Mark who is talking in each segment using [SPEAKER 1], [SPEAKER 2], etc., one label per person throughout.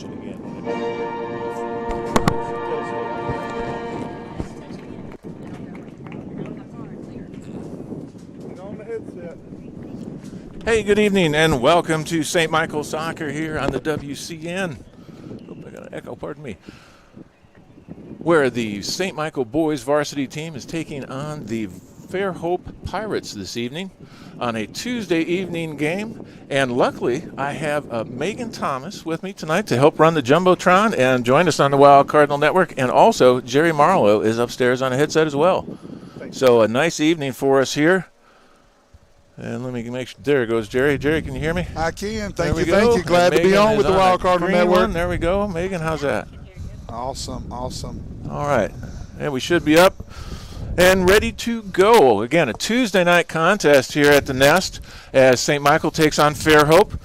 [SPEAKER 1] watch it again.
[SPEAKER 2] On the headset.
[SPEAKER 1] Hey, good evening, and welcome to St. Michael Soccer here on the WCN. Oh, I got an echo, pardon me. Where the St. Michael boys varsity team is taking on the Fairhope Pirates this evening on a Tuesday evening game. And luckily, I have Megan Thomas with me tonight to help run the Jumbotron and join us on the Wild Cardinal Network. And also, Jerry Marlowe is upstairs on a headset as well. So a nice evening for us here. And let me make sure. There goes Jerry. Jerry, can you hear me?
[SPEAKER 2] I can. Thank you.
[SPEAKER 1] And
[SPEAKER 2] Glad to be
[SPEAKER 1] Megan
[SPEAKER 2] on
[SPEAKER 1] is
[SPEAKER 2] with the Wild Cardinal Network.
[SPEAKER 1] One. There we go. Megan, how's that?
[SPEAKER 2] Awesome.
[SPEAKER 1] All right. And we should be up and ready to go. Again, a Tuesday night contest here at the Nest as St. Michael takes on Fairhope.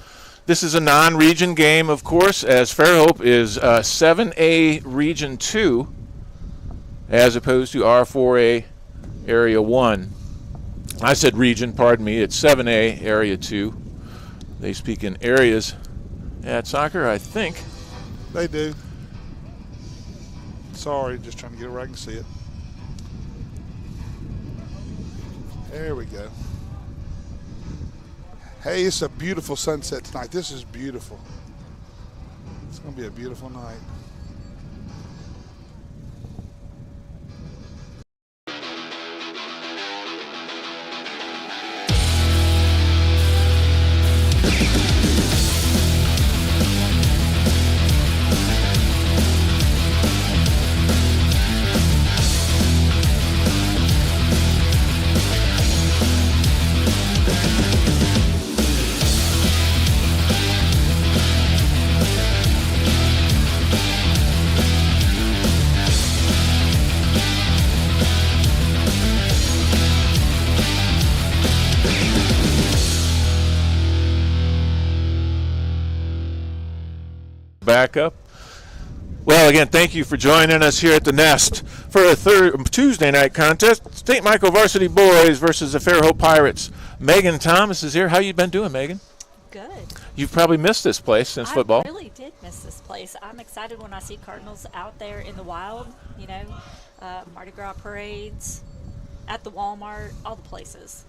[SPEAKER 1] This is a non-region game, of course, as Fairhope is 7A Region 2 as opposed to R4A Area 1. I said region, pardon me. It's 7A Area 2. They speak in areas at soccer, I think.
[SPEAKER 2] They do. Sorry, just trying to get it where I can see it. There we go. Hey, it's a beautiful sunset tonight. This is beautiful. It's going to be a beautiful night.
[SPEAKER 1] Back up. Well, again, thank you for joining us here at the Nest for a Tuesday night contest. St. Michael Varsity Boys versus the Fairhope Pirates. Megan Thomas is here. How you been doing, Megan?
[SPEAKER 3] Good.
[SPEAKER 1] You've probably missed this place since football.
[SPEAKER 3] I really did miss this place. I'm excited when I see Cardinals out there in the wild, Mardi Gras parades, at the Walmart, all the places.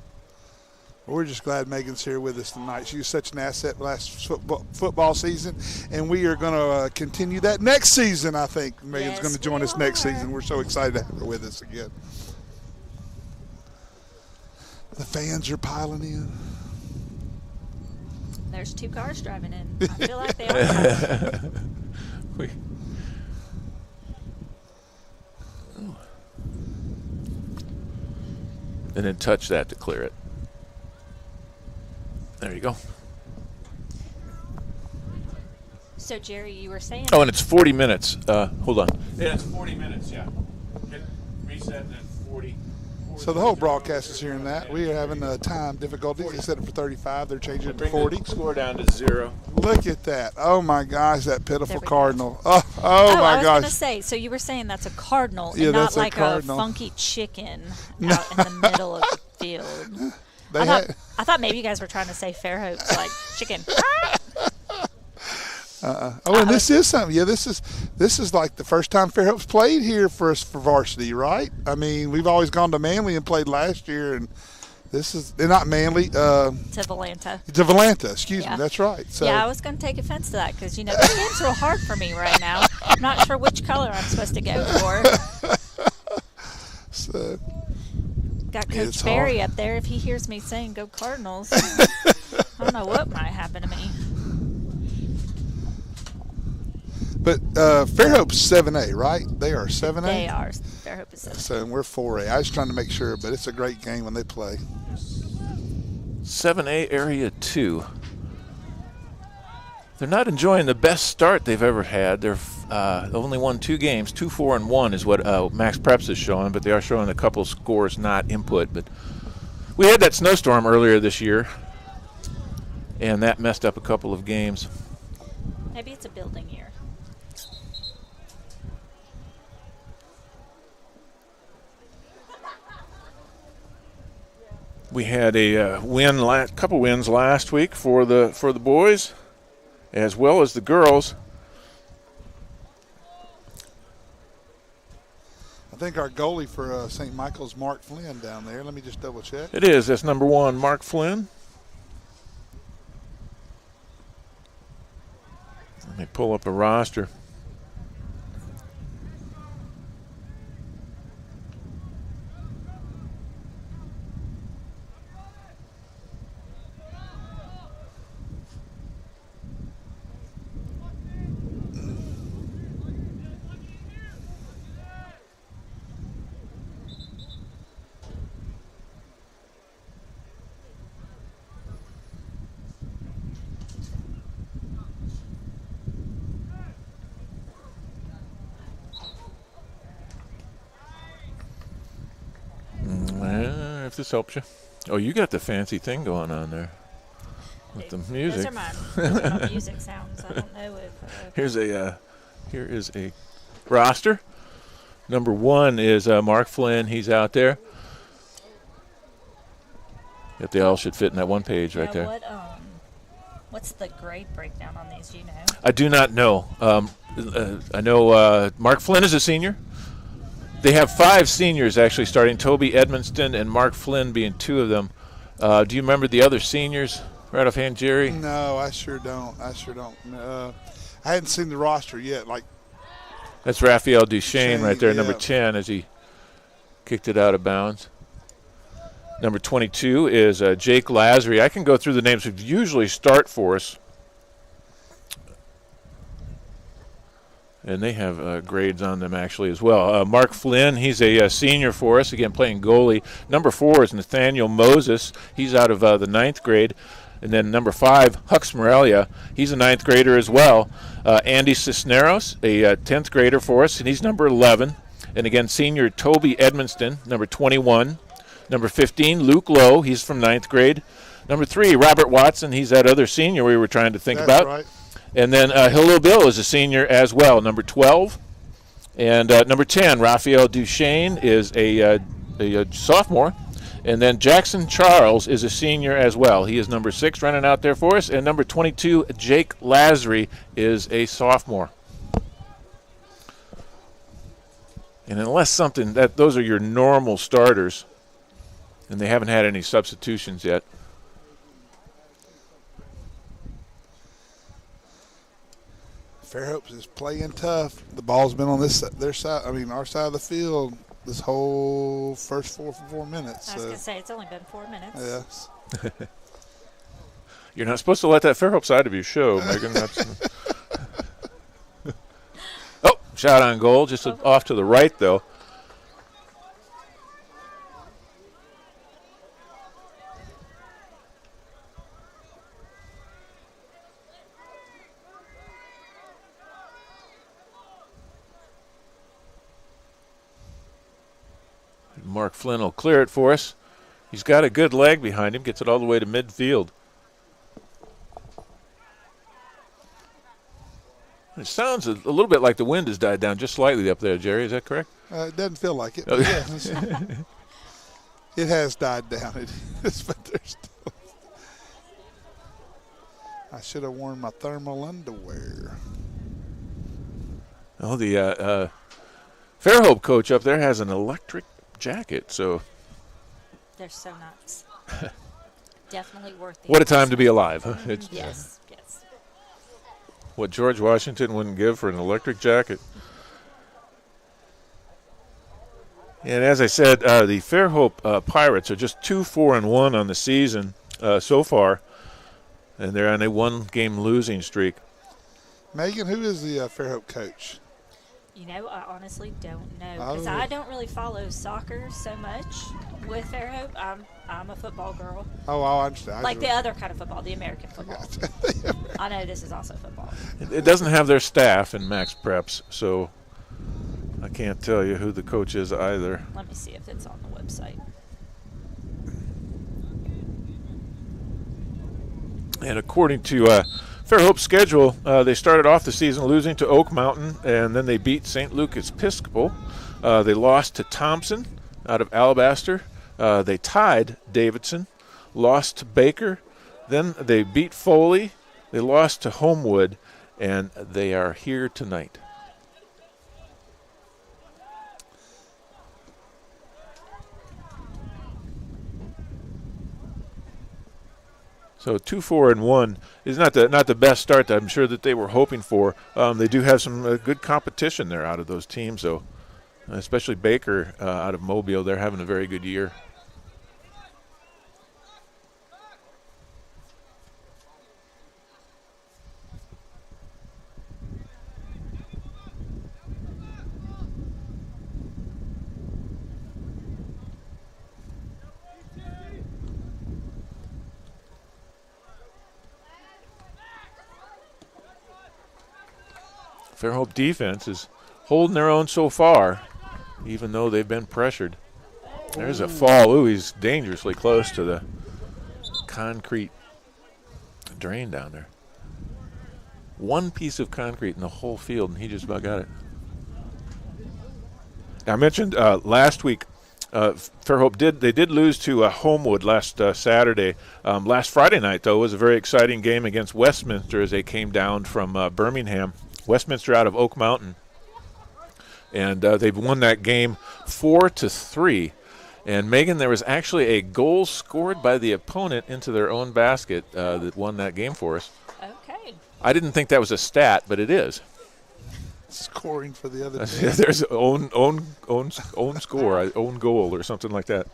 [SPEAKER 2] We're just glad Megan's here with us tonight. She was such an asset last football season, and we are going to continue that next season, I think. Megan's going to join us next season. We're so excited to have her with us again. The fans are piling in.
[SPEAKER 3] There's 2 cars driving in. I feel like they are.
[SPEAKER 1] And then touch that to clear it. There you go.
[SPEAKER 3] So, Jerry, you were saying...
[SPEAKER 1] Oh, and it's 40 minutes. Hold on. Yeah, it's 40 minutes, yeah. Hit reset and then 40.
[SPEAKER 2] So the whole broadcast is hearing that. We are having time difficulties. They set it for 35. They're changing it to 40.
[SPEAKER 1] Bring the score down to 0.
[SPEAKER 2] Look at that. Oh, my gosh, that pitiful Cardinal. Oh, my
[SPEAKER 3] I was
[SPEAKER 2] gosh.
[SPEAKER 3] going to say, so you were saying that's a Cardinal and not like a funky chicken out in the middle of the field. I thought maybe you guys were trying to say Fairhope's like chicken.
[SPEAKER 2] Oh, and this is something. Yeah, this is like the first time Fairhope's played here for us for varsity, right? I mean, we've always gone to Manly and played last year, and this is not Manly.
[SPEAKER 3] To Valanta.
[SPEAKER 2] To Valanta, excuse me. That's right. So.
[SPEAKER 3] Yeah, I was going to take offense to that because, this game's real hard for me right now. I'm not sure which color I'm supposed to go for.
[SPEAKER 2] So.
[SPEAKER 3] Got Coach Barry up there. If he hears me saying "Go Cardinals," I don't know what might happen to me.
[SPEAKER 2] But Fairhope's 7A, right? They are 7A?
[SPEAKER 3] They are. Fairhope is 7A.
[SPEAKER 2] So we're 4A. I was trying to make sure, but it's a great game when they play.
[SPEAKER 1] 7A Area 2. They're not enjoying the best start they've ever had. They've only won 2 games. 2-4-1 is what Max Preps is showing, but they are showing a couple scores not input. But we had that snowstorm earlier this year, and that messed up a couple of games.
[SPEAKER 3] Maybe it's a building year.
[SPEAKER 1] We had a couple wins last week for the boys, as well as the girls.
[SPEAKER 2] think our goalie for St. Michael's, Mark Flynn, down there. Let me just double check.
[SPEAKER 1] It is. That's number 1, Mark Flynn. Let me pull up a roster. If this helps you. Oh, you got the fancy thing going on there with the music.
[SPEAKER 3] Those are my music sounds. I don't know if.
[SPEAKER 1] Here is a roster. Number 1 is Mark Flynn. He's out there. If they all should fit in that one page right there.
[SPEAKER 3] What's the grade breakdown on these? Do you know?
[SPEAKER 1] I do not know. I know Mark Flynn is a senior. They have 5 seniors actually starting, Toby Edmonston and Mark Flynn being 2 of them. Do you remember the other seniors right offhand, Jerry?
[SPEAKER 2] No, I sure don't. I hadn't seen the roster yet.
[SPEAKER 1] That's Raphael Duchesne right there, number 10, as he kicked it out of bounds. Number 22 is Jake Lasry. I can go through the names who usually start for us. And they have grades on them actually as well. Mark Flynn, he's a senior for us, again playing goalie. Number 4 is Nathaniel Moses. He's out of the 9th grade. And then number 5, Hux Morelia. He's a 9th grader as well. Andy Cisneros, a 10th grader for us, and he's number 11. And again, senior Toby Edmonston, number 21. Number 15, Luke Lowe. He's from 9th grade. Number 3, Robert Watson. He's that other senior we were trying to think about.
[SPEAKER 2] Right.
[SPEAKER 1] And then Hillo Bill is a senior as well, number 12. And number 10, Raphael Duchesne is a sophomore. And then Jackson Charles is a senior as well. He is number 6 running out there for us. And number 22, Jake Lasry, is a sophomore. And unless those are your normal starters, and they haven't had any substitutions yet.
[SPEAKER 2] Fairhope is playing tough. The ball's been on their side. Our side of the field this whole first 4 minutes.
[SPEAKER 3] I was going to say, it's only been 4 minutes.
[SPEAKER 2] Yes.
[SPEAKER 1] You're not supposed to let that Fairhope side of you show, Megan. Oh, shot on goal, just off to the right, though. Mark Flynn will clear it for us. He's got a good leg behind him, gets it all the way to midfield. It sounds a little bit like the wind has died down just slightly up there, Jerry. Is that correct?
[SPEAKER 2] It doesn't feel like it. But yeah, it has died down. It is, but there's still. I should have worn my thermal underwear.
[SPEAKER 1] Oh, the Fairhope coach up there has an electric jacket, so
[SPEAKER 3] they're so nuts. Definitely worth it.
[SPEAKER 1] What a time to be alive, huh?
[SPEAKER 3] Yes.
[SPEAKER 1] What George Washington wouldn't give for an electric jacket. And as I said, the Fairhope Pirates are just 2-4-1 on the season so far, and they're on a 1-game losing streak.
[SPEAKER 2] Megan, who is the Fairhope coach?
[SPEAKER 3] I honestly don't know because I don't really follow soccer so much with Fairhope. I'm a football girl.
[SPEAKER 2] Oh, I understand.
[SPEAKER 3] Like the other kind of football, the American football. I know this is also football.
[SPEAKER 1] It doesn't have their staff in Max Preps, so I can't tell you who the coach is either.
[SPEAKER 3] Let me see if it's on the website.
[SPEAKER 1] And according to Fairhope's schedule, they started off the season losing to Oak Mountain, and then they beat St. Luke's Episcopal. They lost to Thompson out of Alabaster. They tied Davidson, lost to Baker. Then they beat Foley. They lost to Homewood, and they are here tonight. So 2-4-1 is not the best start that I'm sure that they were hoping for. They do have some good competition there out of those teams, though, especially Baker out of Mobile. They're having a very good year. Fairhope defense is holding their own so far, even though they've been pressured. There's a fall. Ooh, he's dangerously close to the concrete drain down there. One piece of concrete in the whole field, and he just about got it. I mentioned last week, Fairhope did lose to Homewood last Saturday. Last Friday night, though, was a very exciting game against Westminster as they came down from Birmingham. Westminster out of Oak Mountain, and they've won that game 4-3. And Megan, there was actually a goal scored by the opponent into their own basket that won that game for us.
[SPEAKER 3] Okay.
[SPEAKER 1] I didn't think that was a stat, but it is.
[SPEAKER 2] Scoring for the other team.
[SPEAKER 1] There's own score, own goal, or something like that.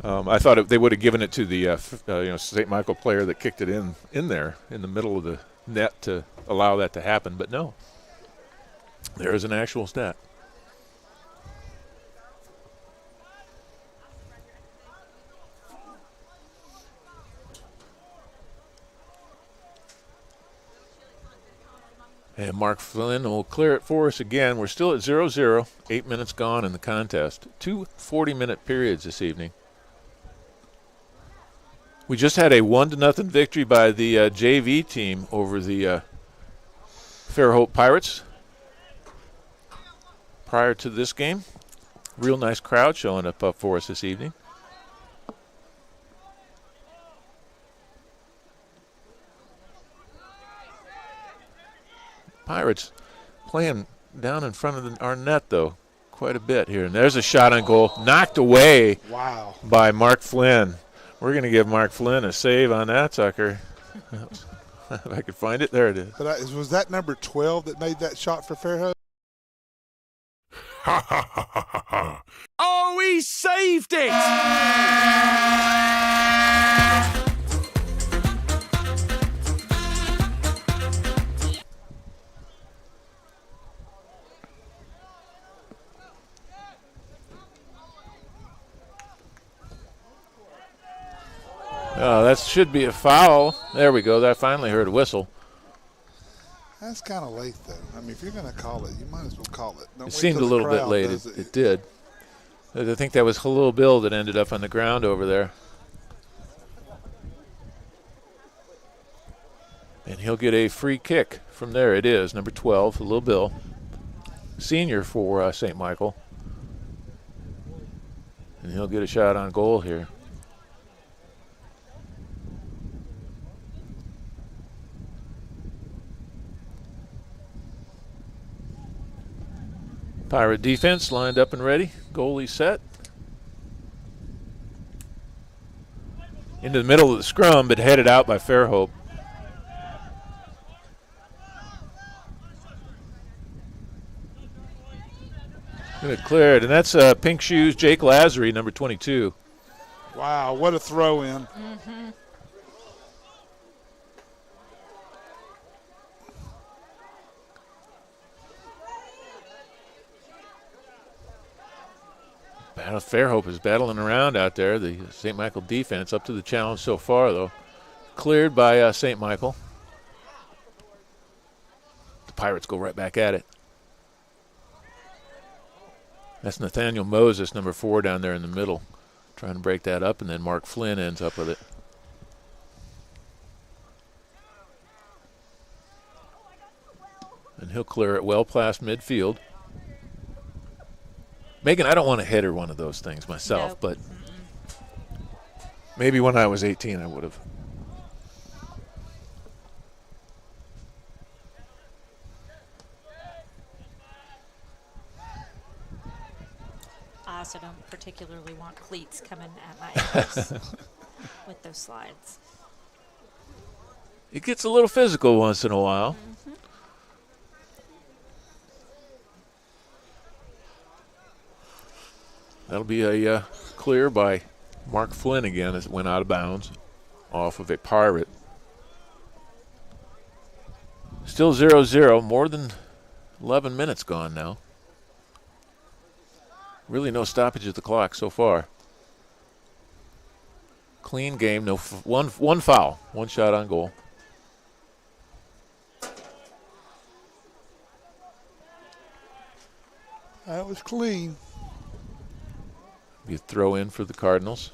[SPEAKER 1] I thought they would have given it to the St. Michael player that kicked it in there in the middle of the net to allow that to happen, but no. There is an actual stat. And Mark Flynn will clear it for us again. We're still at 0-0, 8 minutes gone in the contest. 2 40-minute periods this evening. We just had a 1-0 victory by the JV team over the Fairhope Pirates prior to this game. Real nice crowd showing up for us this evening. Pirates playing down in front of our net, though, quite a bit here. And there's a shot on goal, knocked away by Mark Flynn. We're going to give Mark Flynn a save on that sucker. If I could find it, there it is.
[SPEAKER 2] But was that number 12 that made that shot for Fairhope?
[SPEAKER 4] Ha ha ha ha ha! Oh, he saved it!
[SPEAKER 1] That should be a foul. There we go. I finally heard a whistle.
[SPEAKER 2] That's kind of late, though. I mean, if you're going to call it, you might as well call it. Don't
[SPEAKER 1] it seemed a little bit late. It did. I think that was Halil Bill that ended up on the ground over there. And he'll get a free kick from there. It is number 12, Halil Bill, senior for St. Michael. And he'll get a shot on goal here. Pirate defense lined up and ready. Goalie set. Into the middle of the scrum, but headed out by Fairhope. Going to clear it, and that's pink shoes, Jake Lazary, number 22.
[SPEAKER 2] Wow, what a throw-in.
[SPEAKER 3] Mm-hmm.
[SPEAKER 1] Fairhope is battling around out there. The St. Michael defense up to the challenge so far, though. Cleared by St. Michael. The Pirates go right back at it. That's Nathaniel Moses, number 4, down there in the middle, trying to break that up, and then Mark Flynn ends up with it. And he'll clear it well past midfield. Megan, I don't want to header one of those things myself,
[SPEAKER 3] nope.
[SPEAKER 1] But maybe when I was 18 I would have.
[SPEAKER 3] I also don't particularly want cleats coming at my ankles with those slides.
[SPEAKER 1] It gets a little physical once in a while. That'll be a clear by Mark Flynn again as it went out of bounds off of a Pirate. Still 0-0, more than 11 minutes gone now. Really no stoppage at the clock so far. Clean game, no one foul, one shot on goal.
[SPEAKER 2] That was clean.
[SPEAKER 1] Be a throw in for the Cardinals.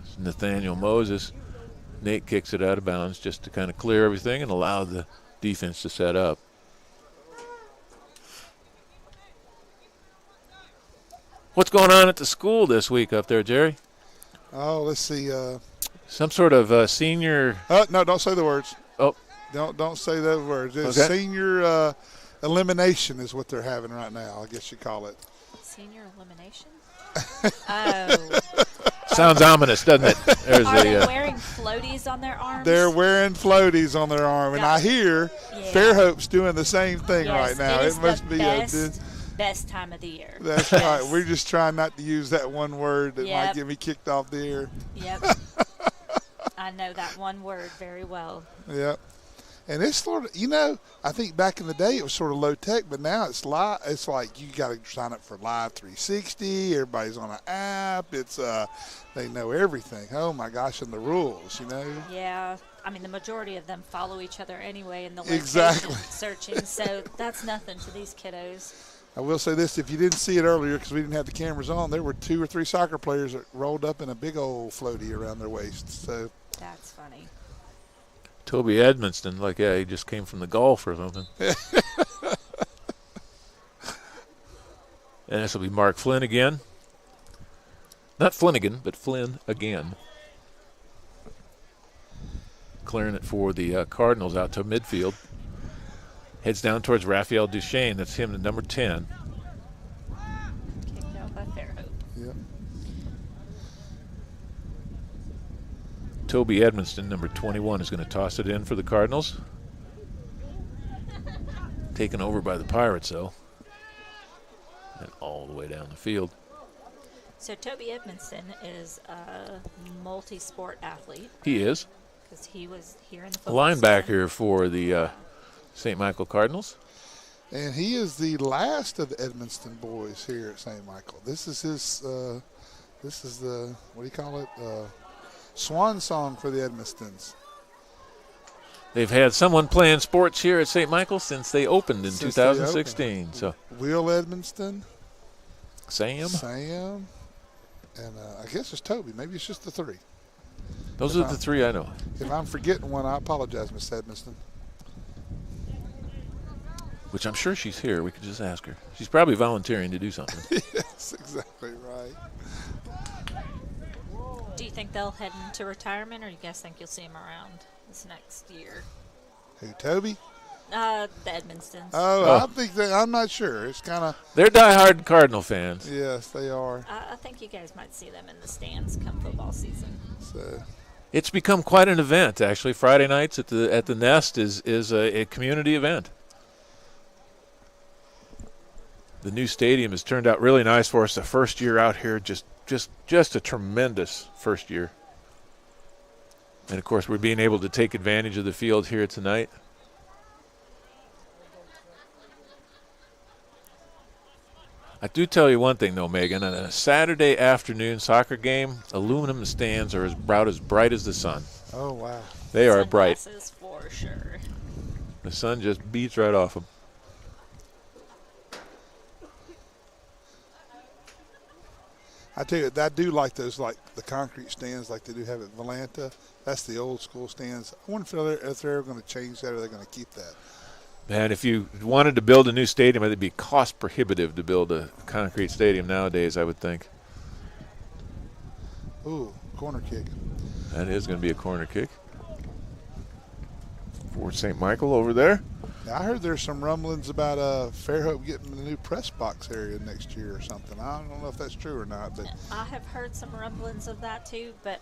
[SPEAKER 1] It's Nathaniel Moses. Nate kicks it out of bounds just to kind of clear everything and allow the defense to set up. What's going on at the school this week up there, Jerry?
[SPEAKER 2] Oh, let's see.
[SPEAKER 1] Some sort of senior.
[SPEAKER 2] No, don't say the words.
[SPEAKER 1] Oh,
[SPEAKER 2] don't say those words. It's
[SPEAKER 1] okay.
[SPEAKER 2] Senior elimination is what they're having right now. I guess you call it.
[SPEAKER 3] Senior elimination. Oh.
[SPEAKER 1] Sounds ominous, doesn't it? There's
[SPEAKER 3] Are they wearing floaties on their arms?
[SPEAKER 2] They're wearing floaties on their arm, and I hear Fairhope's doing the same thing right now.
[SPEAKER 3] It
[SPEAKER 2] must be
[SPEAKER 3] best time of the year.
[SPEAKER 2] That's right. We're just trying not to use that one word that might get me kicked off the air.
[SPEAKER 3] Yep. I know that one word very well.
[SPEAKER 2] Yep. And it's sort of, I think back in the day it was sort of low tech, but now it's live. It's like you got to sign up for Live 360. Everybody's on an app. It's they know everything. Oh my gosh, and the rules,
[SPEAKER 3] Yeah. I mean, the majority of them follow each other anyway in the location searching, so that's nothing to these kiddos.
[SPEAKER 2] I will say this, if you didn't see it earlier because we didn't have the cameras on, there were 2 or 3 soccer players that rolled up in a big old floaty around their waist. So
[SPEAKER 3] that's funny.
[SPEAKER 1] Toby Edmonston, he just came from the Gulf or something. And this will be Mark Flynn again. Not Flanagan, but Flynn again. Clearing it for the Cardinals out to midfield. Heads down towards Raphael Duchesne. That's him, the number 10.
[SPEAKER 3] Kicked out by Fairhope.
[SPEAKER 2] Yep.
[SPEAKER 1] Toby Edmonston, number 21, is going to toss it in for the Cardinals. Taken over by the Pirates, though. And all the way down the field.
[SPEAKER 3] So Toby Edmonston is a multi-sport athlete.
[SPEAKER 1] He is.
[SPEAKER 3] Because he was here in the football
[SPEAKER 1] linebacker for the St. Michael Cardinals.
[SPEAKER 2] And he is the last of the Edmonston boys here at St. Michael. This is his, this is the, what do you call it, swan song for the Edmonstons.
[SPEAKER 1] They've had someone playing sports here at St. Michael since they opened in 2016. So
[SPEAKER 2] Will Edmonston.
[SPEAKER 1] Sam.
[SPEAKER 2] And I guess it's Toby. Maybe it's just the 3.
[SPEAKER 1] Those are the 3 I know.
[SPEAKER 2] If I'm forgetting one, I apologize, Miss Edmonston.
[SPEAKER 1] Which I'm sure she's here. We could just ask her. She's probably volunteering to do something.
[SPEAKER 2] Yes, exactly right.
[SPEAKER 3] Do you think they'll head into retirement, or you guys think you'll see him around this next year?
[SPEAKER 2] Who, Toby?
[SPEAKER 3] The Edmonstons.
[SPEAKER 2] I think I'm not sure. It's kind of.
[SPEAKER 1] They're diehard Cardinal fans.
[SPEAKER 2] Yes, they are.
[SPEAKER 3] I think you guys might see them in the stands come football season.
[SPEAKER 2] So.
[SPEAKER 1] It's become quite an event, actually. Friday nights at the Nest is a community event. The new stadium has turned out really nice for us. The first year out here, just a tremendous first year. And, of course, we're being able to take advantage of the field here tonight. I do tell you one thing, though, Megan. On a Saturday afternoon soccer game, aluminum stands are about as bright as the sun.
[SPEAKER 2] Oh, wow.
[SPEAKER 1] They are bright.
[SPEAKER 3] Sunglasses for sure.
[SPEAKER 1] The sun just beats right off them.
[SPEAKER 2] I tell you, I do like those, like the concrete stands like they do have at Volanta. That's the old school stands. I wonder if they're going to change that or they're going to keep that.
[SPEAKER 1] Man, if you wanted to build a new stadium, it'd be cost prohibitive to build a concrete stadium nowadays, I would think.
[SPEAKER 2] Ooh, corner kick.
[SPEAKER 1] That is going to be a corner kick for St. Michael over there.
[SPEAKER 2] Now, I heard there's some rumblings about Fairhope getting the new press box area next year or something. I don't know if that's true or not, but
[SPEAKER 3] I have heard some rumblings of that too. But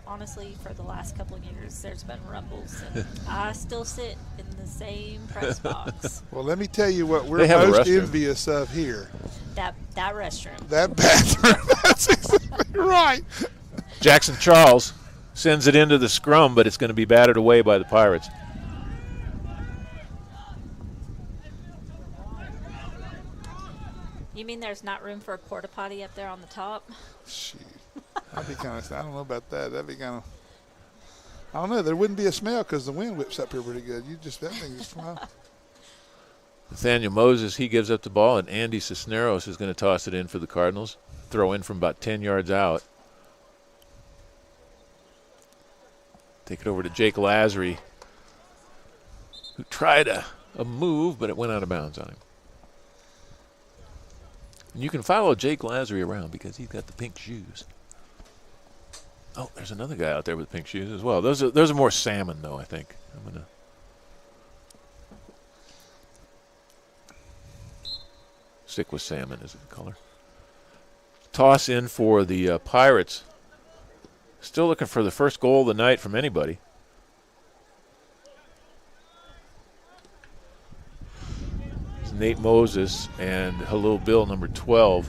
[SPEAKER 3] honestly, for the last couple of years, there's been rumbles, and I still sit in the same press box.
[SPEAKER 2] Well, let me tell you what we're most envious of here.
[SPEAKER 3] That restroom.
[SPEAKER 2] That bathroom. That's exactly right.
[SPEAKER 1] Jackson Charles sends it into the scrum, but it's going to be batted away by the Pirates.
[SPEAKER 3] You mean there's not room for a porta potty up there on the top?
[SPEAKER 2] Shoot. That'd be kind of, I don't know about that. That'd be kind of, I don't know. There wouldn't be a smell because the wind whips up here pretty good. That thing just fly.
[SPEAKER 1] Nathaniel Moses, he gives up the ball, and Andy Cisneros is going to toss it in for the Cardinals. Throw in from about 10 yards out. Take it over to Jake Lazary, who tried a move, but it went out of bounds on him. And you can follow Jake Lazary around because he's got the pink shoes. Oh, there's another guy out there with pink shoes as well. Those are more salmon, though, I think. I'm going to stick with salmon as the color. Toss in for the Pirates. Still looking for the first goal of the night from anybody. It's Nate Moses and Halil Bill, number 12.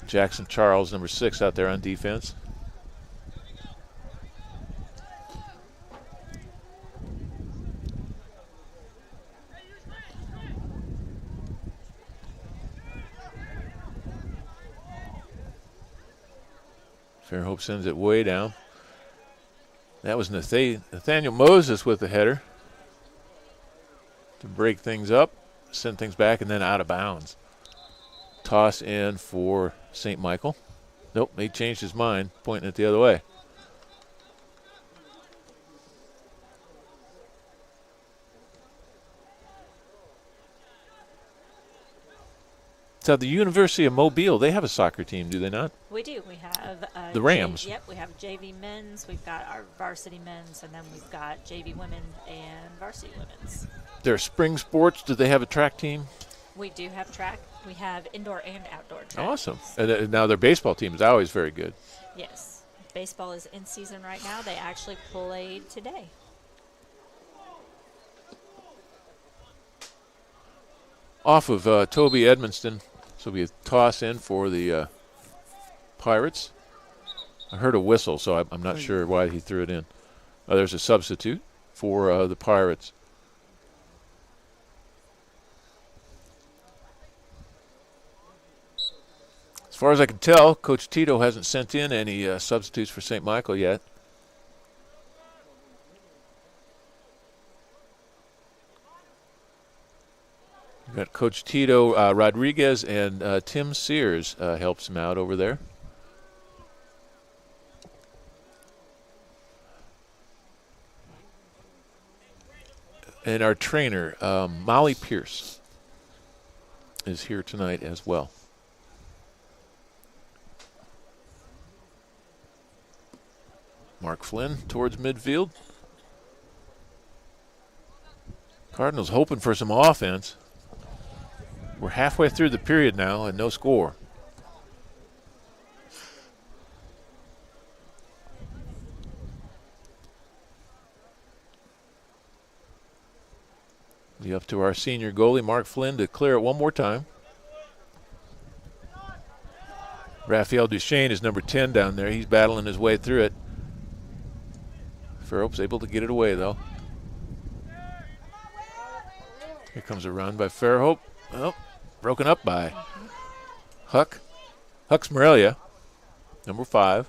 [SPEAKER 1] Jackson Charles, number 6, out there on defense. Fairhope sends it way down. That was Nathaniel Moses with the header to break things up, send things back, and then out of bounds. Toss in for St. Michael. Nope, he changed his mind, pointing it the other way. So the University of Mobile, they have a soccer team, do they not?
[SPEAKER 3] We do. We have
[SPEAKER 1] the Rams.
[SPEAKER 3] Yep, we have JV men's. We've got our varsity men's, and then we've got JV women and varsity women's.
[SPEAKER 1] Their spring sports, do they have a track team?
[SPEAKER 3] We do have track. We have indoor and outdoor track.
[SPEAKER 1] Awesome. And now their baseball team is always very good.
[SPEAKER 3] Yes. Baseball is in season right now. They actually played today.
[SPEAKER 1] Off of Toby Edmonston. So we toss in for the Pirates. I heard a whistle, so I'm not sure why he threw it in. There's a substitute for the Pirates. As far as I can tell, Coach Tito hasn't sent in any substitutes for St. Michael yet. We've got Coach Tito Rodriguez and Tim Sears helps him out over there. And our trainer, Molly Pierce, is here tonight as well. Mark Flynn towards midfield. Cardinals hoping for some offense. We're halfway through the period now and no score. Be up to our senior goalie, Mark Flynn, to clear it one more time. Raphael Duchesne is number 10 down there. He's battling his way through it. Fairhope's able to get it away, though. Here comes a run by Fairhope. Oh, broken up by Huck. Huck's Morelia, number 5.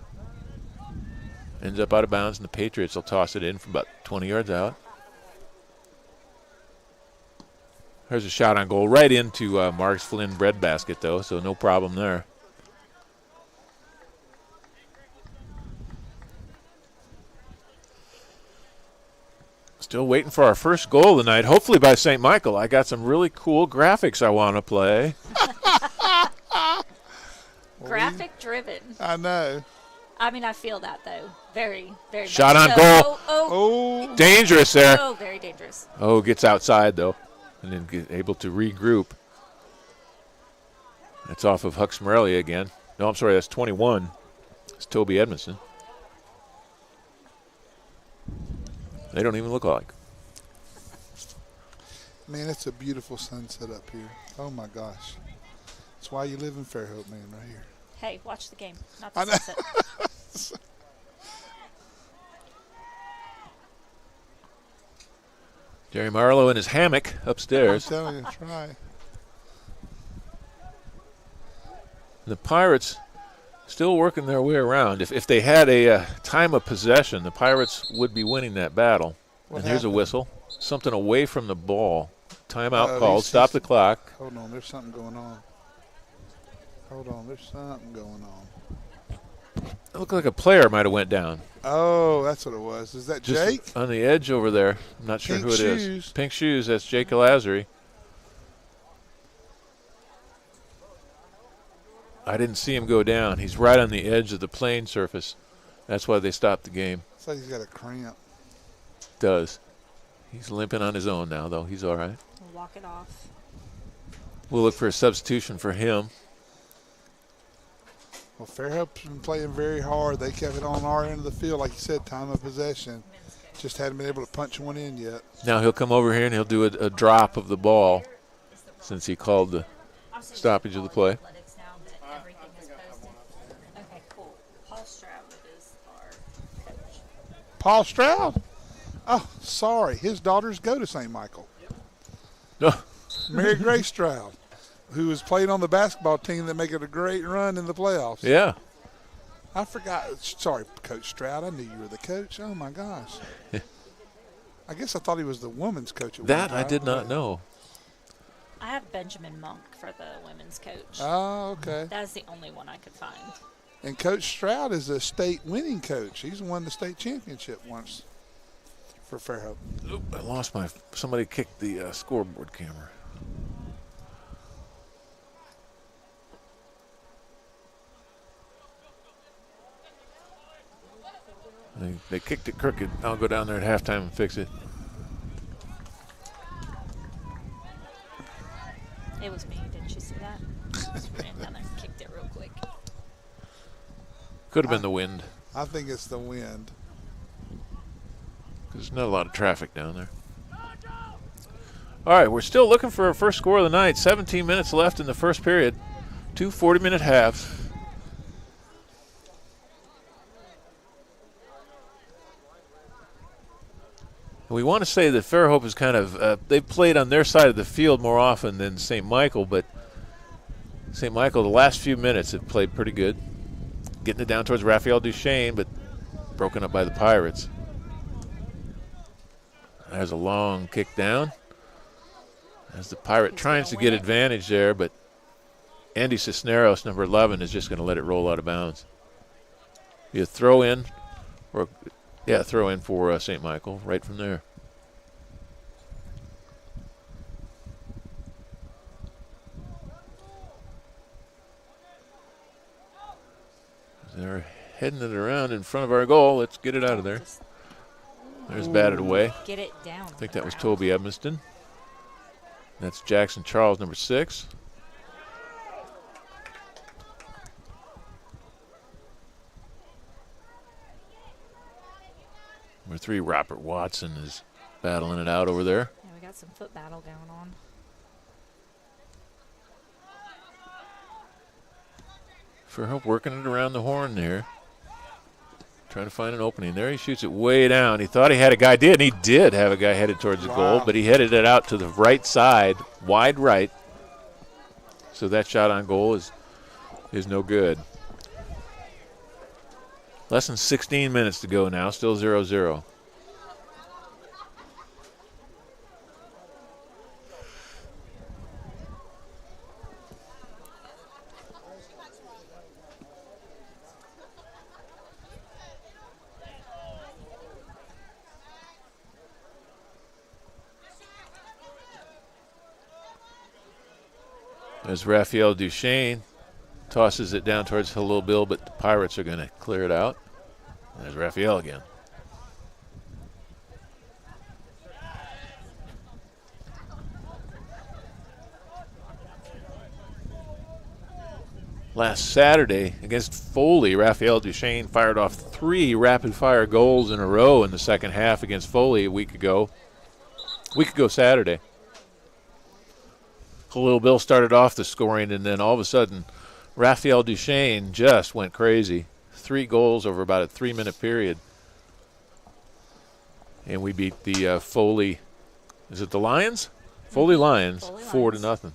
[SPEAKER 1] Ends up out of bounds, and the Patriots will toss it in from about 20 yards out. There's a shot on goal right into Mark Flynn breadbasket, though, so no problem there. Still waiting for our first goal tonight, hopefully by St. Michael. I got some really cool graphics I want to play.
[SPEAKER 3] Graphic driven.
[SPEAKER 2] I know.
[SPEAKER 3] I mean, I feel that, though. Very, very
[SPEAKER 1] Shot
[SPEAKER 3] much
[SPEAKER 1] on
[SPEAKER 3] so.
[SPEAKER 1] goal.
[SPEAKER 2] Oh.
[SPEAKER 1] Dangerous there.
[SPEAKER 3] Oh, very dangerous.
[SPEAKER 1] Oh, gets outside, though, and then able to regroup. That's off of Hux Morelia again. No, I'm sorry, that's 21. It's Toby Edmondson. They don't even look alike.
[SPEAKER 2] Man, it's a beautiful sunset up here. Oh, my gosh. That's why you live in Fairhope, man, right here.
[SPEAKER 3] Hey, watch the game, not the sunset.
[SPEAKER 1] Jerry Marlowe in his hammock upstairs.
[SPEAKER 2] I'm telling you, try.
[SPEAKER 1] The Pirates still working their way around. If they had a time of possession, the Pirates would be winning that battle. And here's a whistle. Something away from the ball. Timeout called. Stop the clock.
[SPEAKER 2] Hold on, there's something going on. Hold on, there's something going on.
[SPEAKER 1] It looked like a player might have went down.
[SPEAKER 2] Oh, that's what it was. Is that
[SPEAKER 1] Just
[SPEAKER 2] Jake?
[SPEAKER 1] on the edge over there. I'm not sure
[SPEAKER 2] Pink
[SPEAKER 1] who it is.
[SPEAKER 2] shoes.
[SPEAKER 1] Pink shoes. That's Jake Lazary. I didn't see him go down. He's right on the edge of the playing surface. That's why they stopped the game.
[SPEAKER 2] It's like he's got a cramp.
[SPEAKER 1] Does. He's limping on his own now, though. He's all right.
[SPEAKER 3] We'll walk it off.
[SPEAKER 1] We'll look for a substitution for him.
[SPEAKER 2] Well, Fairhope's been playing very hard. They kept it on our end of the field, like you said, time of possession. Just hadn't been able to punch one in yet.
[SPEAKER 1] Now he'll come over here and he'll do a drop of the ball since he called the stoppage of the play.
[SPEAKER 3] Okay, cool. Paul Stroud is our coach.
[SPEAKER 2] Paul Stroud? Oh, sorry. His daughters go to St. Michael.
[SPEAKER 1] No.
[SPEAKER 2] Mary Grace Stroud, who was playing on the basketball team that made it a great run in the playoffs.
[SPEAKER 1] Yeah.
[SPEAKER 2] I forgot. Sorry, Coach Stroud. I knew you were the coach. Oh, my gosh. I guess I thought he was the women's coach at
[SPEAKER 1] That
[SPEAKER 2] one
[SPEAKER 1] I
[SPEAKER 2] time.
[SPEAKER 1] did not know.
[SPEAKER 3] I have Benjamin Monk for the women's coach.
[SPEAKER 2] Oh, okay.
[SPEAKER 3] That's the only one I could find.
[SPEAKER 2] And Coach Stroud is a state winning coach. He's won the state championship once for Fairhope.
[SPEAKER 1] Oop, I lost my. Somebody kicked the scoreboard camera. They kicked it crooked. I'll go down there at halftime and fix it.
[SPEAKER 3] It was me. Didn't you see that? Just ran down there and kicked it real quick.
[SPEAKER 1] Could have been the wind.
[SPEAKER 2] I think it's the wind.
[SPEAKER 1] There's not a lot of traffic down there. All right, we're still looking for our first score of the night. 17 minutes left in the first period. 2 40-minute halves. We want to say that Fairhope is kind of, they've played on their side of the field more often than St. Michael, but St. Michael, the last few minutes have played pretty good. Getting it down towards Raphael Duchesne, but broken up by the Pirates. There's a long kick down. As the Pirate tries to get advantage there, but Andy Cisneros, number 11, is just going to let it roll out of bounds. Be a throw in, or yeah, throw in for St. Michael right from there. They're heading it around in front of our goal. Let's get it out of there. There's batted away.
[SPEAKER 3] Get it down.
[SPEAKER 1] I think that was Toby Edmonston. That's Jackson Charles, number 6. Number 3, Robert Watson is battling it out over there.
[SPEAKER 3] Yeah, we got some foot battle going on.
[SPEAKER 1] Fairhope working it around the horn there. Trying to find an opening there. He shoots it way down. He thought he had a guy, and he did have a guy headed towards the goal, but he headed it out to the right side, wide right. So that shot on goal is no good. Less than 16 minutes to go now, still 0-0. There's Raphael Duchesne Tosses it down towards Hello Bill, but the Pirates are going to clear it out. There's Raphael again. Last Saturday against Foley, Raphael Duchesne fired off 3 rapid-fire goals in a row in the second half against Foley a week ago Saturday. Khalil Bill started off the scoring, and then all of a sudden, Raphael Duchesne just went crazy. 3 goals over about a 3-minute period. And we beat the Foley, is it the Lions? Foley Lions, 4-0.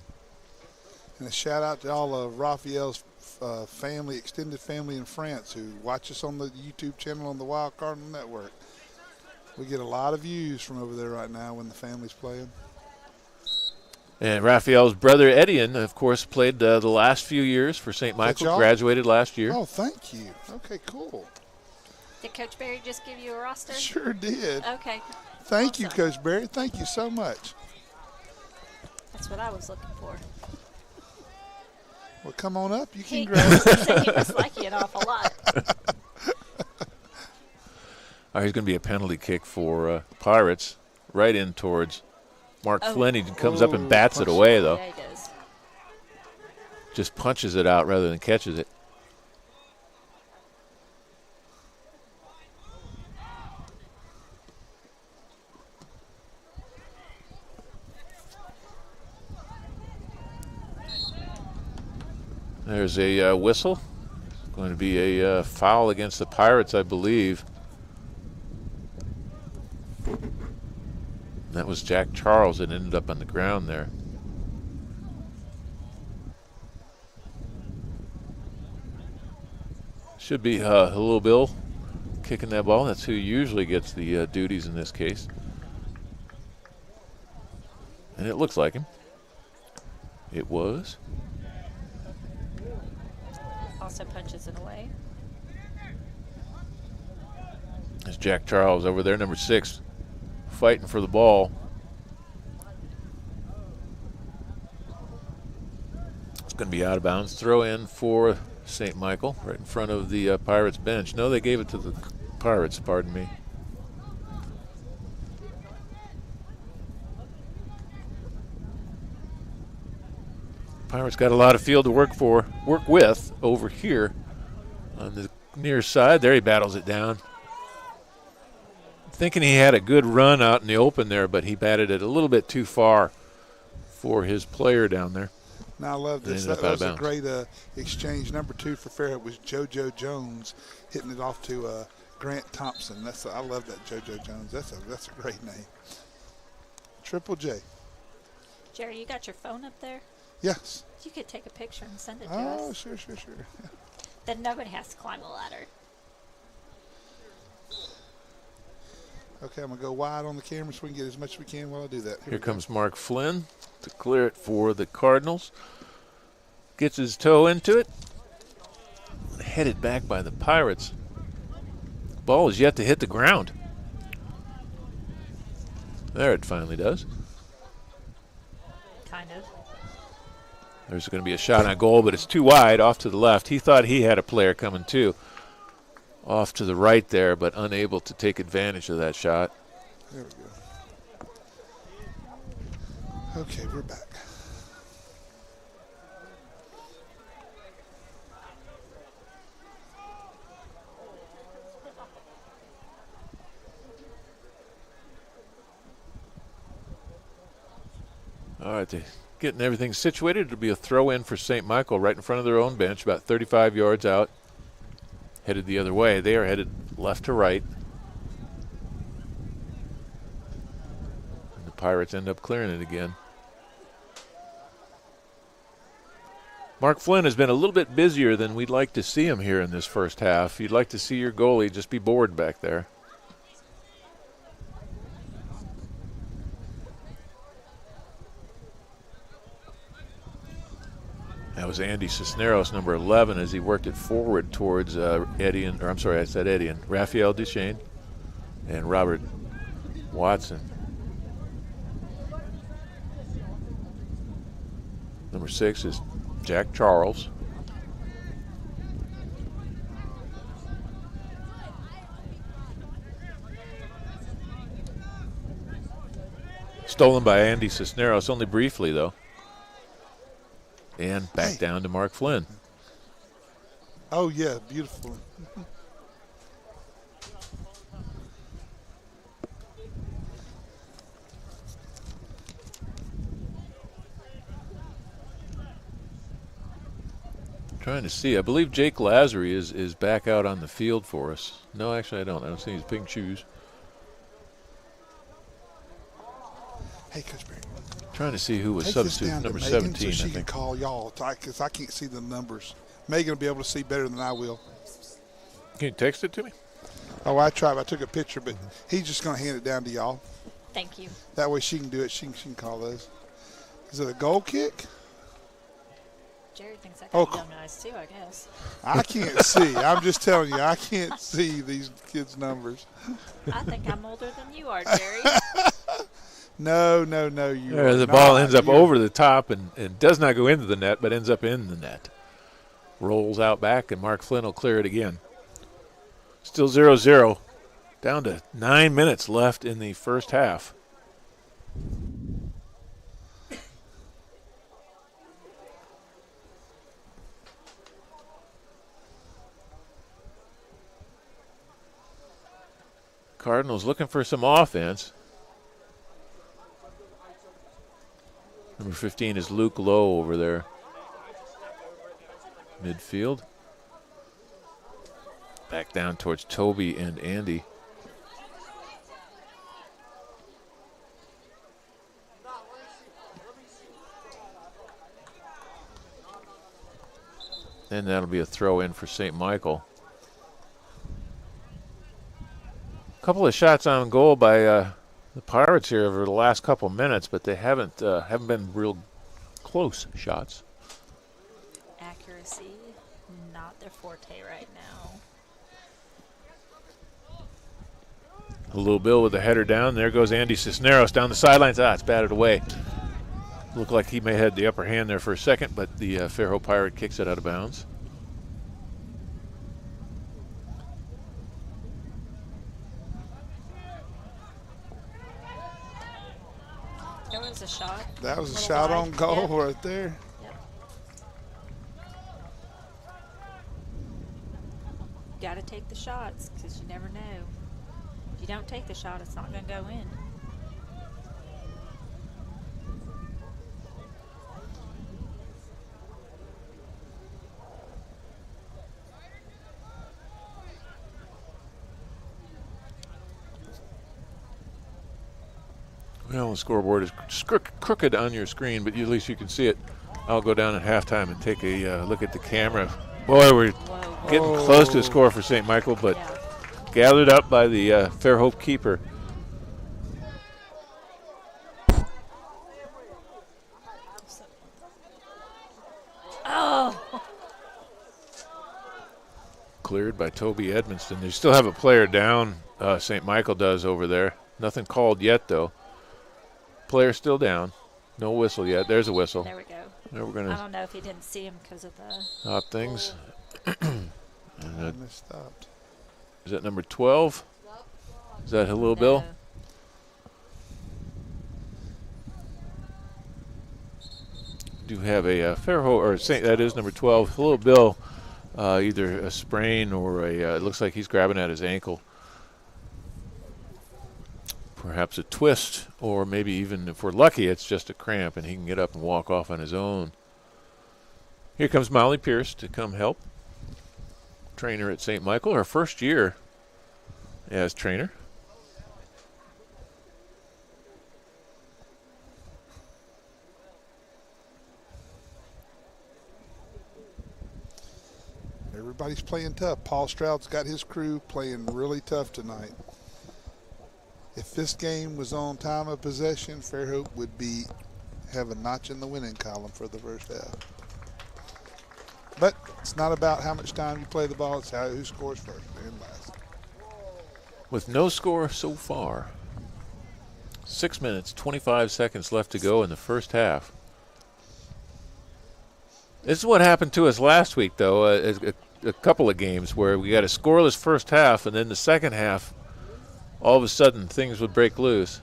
[SPEAKER 2] And a shout out to all of Raphael's family, extended family in France who watch us on the YouTube channel on the Wild Cardinal Network. We get a lot of views from over there right now when the family's playing.
[SPEAKER 1] And Raphael's brother Etienne, of course, played the last few years for St. Michael, graduated last year.
[SPEAKER 2] Oh, thank you. Okay, cool.
[SPEAKER 3] Did Coach Barry just give you a roster?
[SPEAKER 2] Sure did.
[SPEAKER 3] Okay.
[SPEAKER 2] Thank you, Coach Barry. Thank you so much.
[SPEAKER 3] That's what I was looking for.
[SPEAKER 2] Well, come on up. You can grab it.
[SPEAKER 3] He must like you an awful lot.
[SPEAKER 1] He's going to be a penalty kick for Pirates, right in towards Mark Flynn. He comes up and bats it away, though.
[SPEAKER 3] Yeah, he does.
[SPEAKER 1] Just punches it out rather than catches it. There's a whistle. Going to be a foul against the Pirates, I believe. That was Jack Charles that ended up on the ground there. Should be Hello Bill kicking that ball. That's who usually gets the duties in this case. And it looks like him. It was.
[SPEAKER 3] Also punches it away.
[SPEAKER 1] There's Jack Charles over there, number 6, fighting for the ball. It's going to be out of bounds. Throw in for St. Michael, right in front of the Pirates bench. No, they gave it to the Pirates, pardon me. Pirates got a lot of field to work with over here on the near side. There he battles it down. Thinking he had a good run out in the open there, but he batted it a little bit too far for his player down there.
[SPEAKER 2] Now I love this. That was a great exchange. Number 2 for Fairhope was JoJo Jones hitting it off to Grant Thompson. I love that JoJo Jones. That's a great name. Triple J.
[SPEAKER 3] Jerry, you got your phone up there?
[SPEAKER 2] Yes.
[SPEAKER 3] You could take a picture and send it to us.
[SPEAKER 2] Oh, sure.
[SPEAKER 3] Then nobody has to climb a ladder.
[SPEAKER 2] Okay, I'm going to go wide on the camera so we can get as much as we can while I do that.
[SPEAKER 1] Here comes Mark Flynn to clear it for the Cardinals. Gets his toe into it. Headed back by the Pirates. Ball is yet to hit the ground. There it finally does.
[SPEAKER 3] Kind of.
[SPEAKER 1] There's going to be a shot on goal, but it's too wide off to the left. He thought he had a player coming too. Off to the right there, but unable to take advantage of that shot.
[SPEAKER 2] There we go. Okay, we're back.
[SPEAKER 1] All right, getting everything situated. It'll be a throw in for St. Michael right in front of their own bench, about 35 yards out. Headed the other way. They are headed left to right. And the Pirates end up clearing it again. Mark Flynn has been a little bit busier than we'd like to see him here in this first half. You'd like to see your goalie just be bored back there. That was Andy Cisneros, number 11, as he worked it forward towards Raphael Duchesne and Robert Watson. Number 6 is Jack Charles. Stolen by Andy Cisneros, only briefly, though. And back down to Mark Flynn.
[SPEAKER 2] Oh, yeah, beautiful.
[SPEAKER 1] Trying to see. I believe Jake Lazary is back out on the field for us. No, actually, I don't. I don't see his pink shoes.
[SPEAKER 2] Hey, Coach Barry.
[SPEAKER 1] Trying to see who was
[SPEAKER 2] Take
[SPEAKER 1] substitute
[SPEAKER 2] this down
[SPEAKER 1] number
[SPEAKER 2] to Megan
[SPEAKER 1] 17.
[SPEAKER 2] so she
[SPEAKER 1] I
[SPEAKER 2] can
[SPEAKER 1] think.
[SPEAKER 2] call y'all because I can't see the numbers. Megan will be able to see better than I will.
[SPEAKER 1] Can you text it to me?
[SPEAKER 2] Oh, I tried. I took a picture, but he's just going to hand it down to y'all.
[SPEAKER 3] Thank you.
[SPEAKER 2] That way she can do it. She can call those. Is it a goal kick?
[SPEAKER 3] Jerry thinks I
[SPEAKER 2] Oh,
[SPEAKER 3] got young eyes too, I guess.
[SPEAKER 2] I can't see. I'm just telling you, I can't see these kids' numbers.
[SPEAKER 3] I think I'm older than you are, Jerry.
[SPEAKER 2] No.
[SPEAKER 1] The ball ends up over the top and does not go into the net, but ends up in the net. Rolls out back, and Mark Flynn will clear it again. Still 0-0. Down to 9 minutes left in the first half. Cardinals looking for some offense. Number 15 is Luke Lowe over there. Midfield. Back down towards Toby and Andy. And that'll be a throw in for St. Michael. Couple of shots on goal by the Pirates here over the last couple minutes, but they haven't been real close shots.
[SPEAKER 3] Accuracy, not their forte right now.
[SPEAKER 1] A little Bill with the header down. There goes Andy Cisneros down the sidelines. It's batted away. Looked like he may have had the upper hand there for a second, but the Fairhope Pirate kicks it out of bounds.
[SPEAKER 3] There was a shot.
[SPEAKER 2] That was a shot on goal right there.
[SPEAKER 3] Yep. Got to take the shots because you never know. If you don't take the shot, it's not going to go in.
[SPEAKER 1] Well, the scoreboard is crooked on your screen, but at least you can see it. I'll go down at halftime and take a look at the camera. Boy, we're getting close to a score for St. Michael, but gathered up by the Fairhope keeper.
[SPEAKER 3] Oh!
[SPEAKER 1] Cleared by Toby Edmonston. They still have a player down, St. Michael does over there. Nothing called yet, though. Player still down. No whistle yet. There's a whistle.
[SPEAKER 3] There we go.
[SPEAKER 1] Now we're gonna
[SPEAKER 3] I don't know if he didn't see him because of the
[SPEAKER 1] stop things.
[SPEAKER 2] Stopped.
[SPEAKER 1] Is that number 12? Is that Hello Bill? Do have a Fairhope, or that is number 12. Hello Bill, either a sprain or it looks like he's grabbing at his ankle. Perhaps a twist, or maybe even, if we're lucky, it's just a cramp and he can get up and walk off on his own. Here comes Molly Pierce to come help. Trainer at St. Michael, her first year as trainer.
[SPEAKER 2] Everybody's playing tough. Paul Stroud's got his crew playing really tough tonight. If this game was on time of possession, Fairhope would have a notch in the winning column for the first half. But it's not about how much time you play the ball, it's who scores first and last.
[SPEAKER 1] With no score so far. 6 minutes, 25 seconds left to go in the first half. This is what happened to us last week, though, a couple of games where we got a scoreless first half, and then the second half, all of a sudden, things would break loose.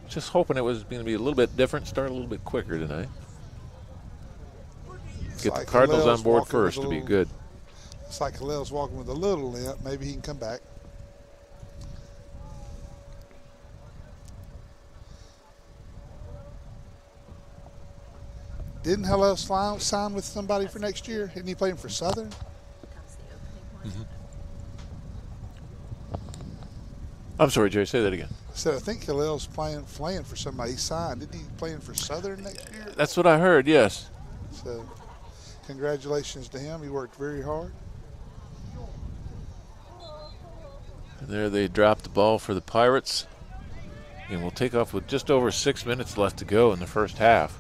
[SPEAKER 1] Just hoping it was going to be a little bit different, start a little bit quicker tonight. Get the Cardinals on board first to be good.
[SPEAKER 2] It's like Halil's walking with a little limp. Maybe he can come back. Didn't Halil sign with somebody for next year? Isn't he playing for Southern?
[SPEAKER 1] Mm-hmm. I'm sorry, Jerry. Say that again.
[SPEAKER 2] I said I think Halil's playing for somebody. He signed. Isn't he playing for Southern next year?
[SPEAKER 1] That's what I heard. Yes.
[SPEAKER 2] So, congratulations to him. He worked very hard.
[SPEAKER 1] And there they dropped the ball for the Pirates. And we'll take off with just over 6 minutes left to go in the first half.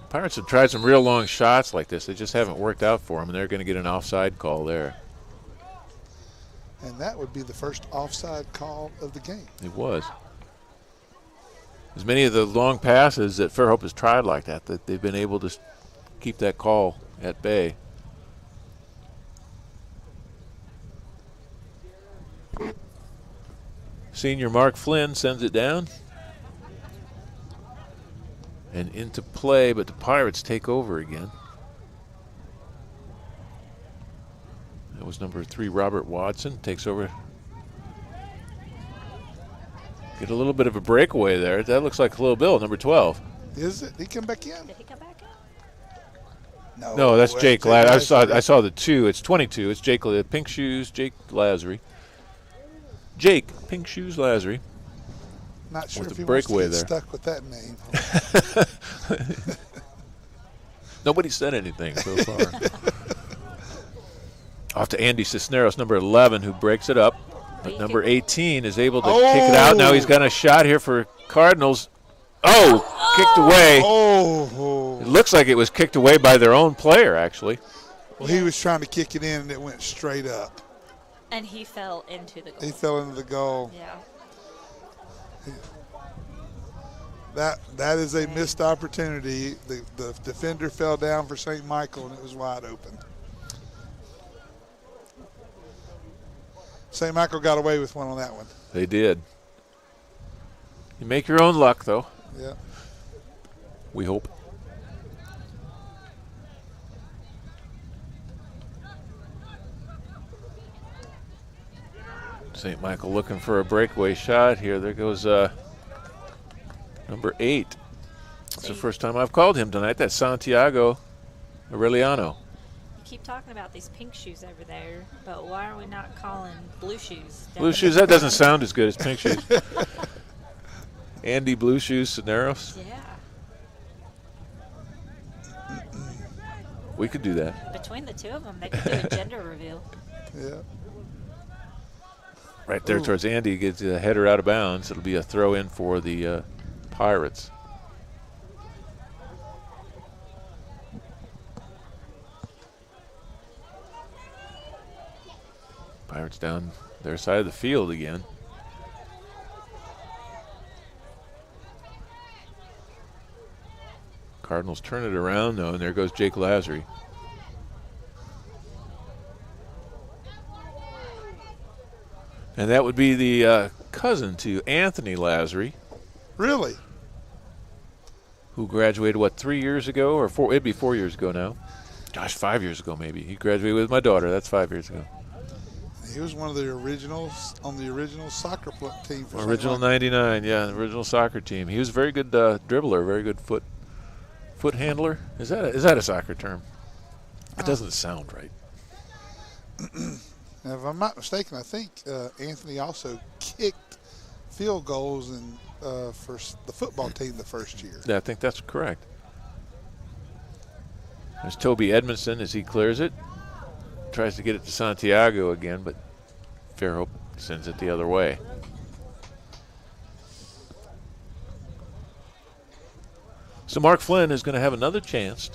[SPEAKER 1] Pirates have tried some real long shots like this. They just haven't worked out for them, and they're going to get an offside call there.
[SPEAKER 2] And that would be the first offside call of the game.
[SPEAKER 1] It was. As many of the long passes that Fairhope has tried like that they've been able to keep that call at bay. Senior Mark Flynn sends it down. And into play, but the Pirates take over again. That was number 3, Robert Watson, takes over. Get a little bit of a breakaway there. That looks like Khalil Bill, number 12.
[SPEAKER 2] Is it? Did he come back in?
[SPEAKER 3] Did he come back in?
[SPEAKER 1] No, that's Jake Lazary. I saw the 2. It's 22. It's Jake, Pink Shoes, Jake Lazary. Jake, Pink Shoes Lazary.
[SPEAKER 2] Not sure
[SPEAKER 1] with
[SPEAKER 2] if
[SPEAKER 1] the
[SPEAKER 2] he wants to
[SPEAKER 1] breakaway
[SPEAKER 2] get
[SPEAKER 1] there.
[SPEAKER 2] stuck with that name.
[SPEAKER 1] Nobody said anything so far. Off to Andy Cisneros, number 11, who breaks it up. But number 18 is able to kick it out. Now he's got a shot here for Cardinals. Kicked away. It looks like it was kicked away by their own player, actually.
[SPEAKER 2] Well, he was trying to kick it in, and it went straight up.
[SPEAKER 3] And he fell into the goal.
[SPEAKER 2] He fell into the goal.
[SPEAKER 3] Yeah.
[SPEAKER 2] That is a missed opportunity. The defender fell down for St. Michael, and it was wide open. St. Michael got away with one on that one.
[SPEAKER 1] They did. You make your own luck, though.
[SPEAKER 2] Yeah.
[SPEAKER 1] We hope. St. Michael looking for a breakaway shot here. There goes number 8. It's the first time I've called him tonight. That's Santiago Aureliano.
[SPEAKER 3] You keep talking about these pink shoes over there, but why are we not calling blue shoes?
[SPEAKER 1] Blue shoes, that doesn't sound as good as pink shoes. Andy Blue Shoes Cisneros.
[SPEAKER 3] Yeah.
[SPEAKER 1] We could do that.
[SPEAKER 3] Between the two of them, they could do a gender reveal.
[SPEAKER 2] Yeah.
[SPEAKER 1] Right there towards Andy, gets a header out of bounds. It'll be a throw in for the Pirates. Pirates down their side of the field again. Cardinals turn it around, though, and there goes Jake Lazary. And that would be the cousin to Anthony Lazary.
[SPEAKER 2] Really?
[SPEAKER 1] Who graduated, 3 years ago? Or 4? It'd be 4 years ago now. Gosh, 5 years ago maybe. He graduated with my daughter. That's 5 years ago.
[SPEAKER 2] He was one of the originals on the original soccer team. For
[SPEAKER 1] original 99, yeah, the original soccer team. He was a very good dribbler, very good foot handler. Is that a soccer term? It doesn't sound right.
[SPEAKER 2] Now, if I'm not mistaken, I think Anthony also kicked field goals for the football team the first year.
[SPEAKER 1] Yeah, I think that's correct. There's Toby Edmondson as he clears it. Tries to get it to Santiago again, but Fairhope sends it the other way. So Mark Flynn is going to have another chance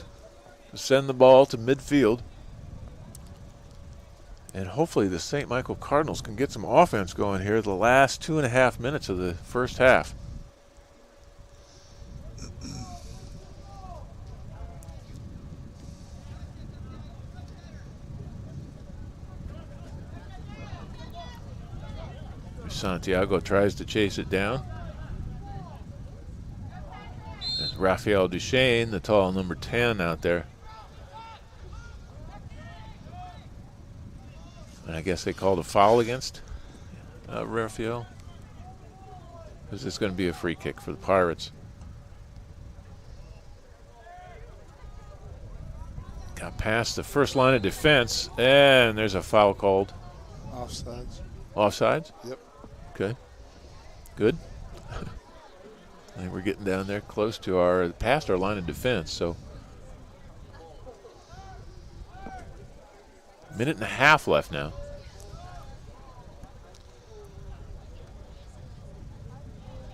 [SPEAKER 1] to send the ball to midfield. And hopefully the St. Michael Cardinals can get some offense going here the last 2.5 minutes of the first half. Santiago tries to chase it down. There's Rafael Duchesne, the tall number 10 out there. And I guess they called a foul against Rafael. Because it's going to be a free kick for the Pirates. Got past the first line of defense, and there's a foul called.
[SPEAKER 2] Offsides.
[SPEAKER 1] Offsides?
[SPEAKER 2] Yep.
[SPEAKER 1] Okay. Good. I think we're getting down there close to past our line of defense, so. Minute and a half left now.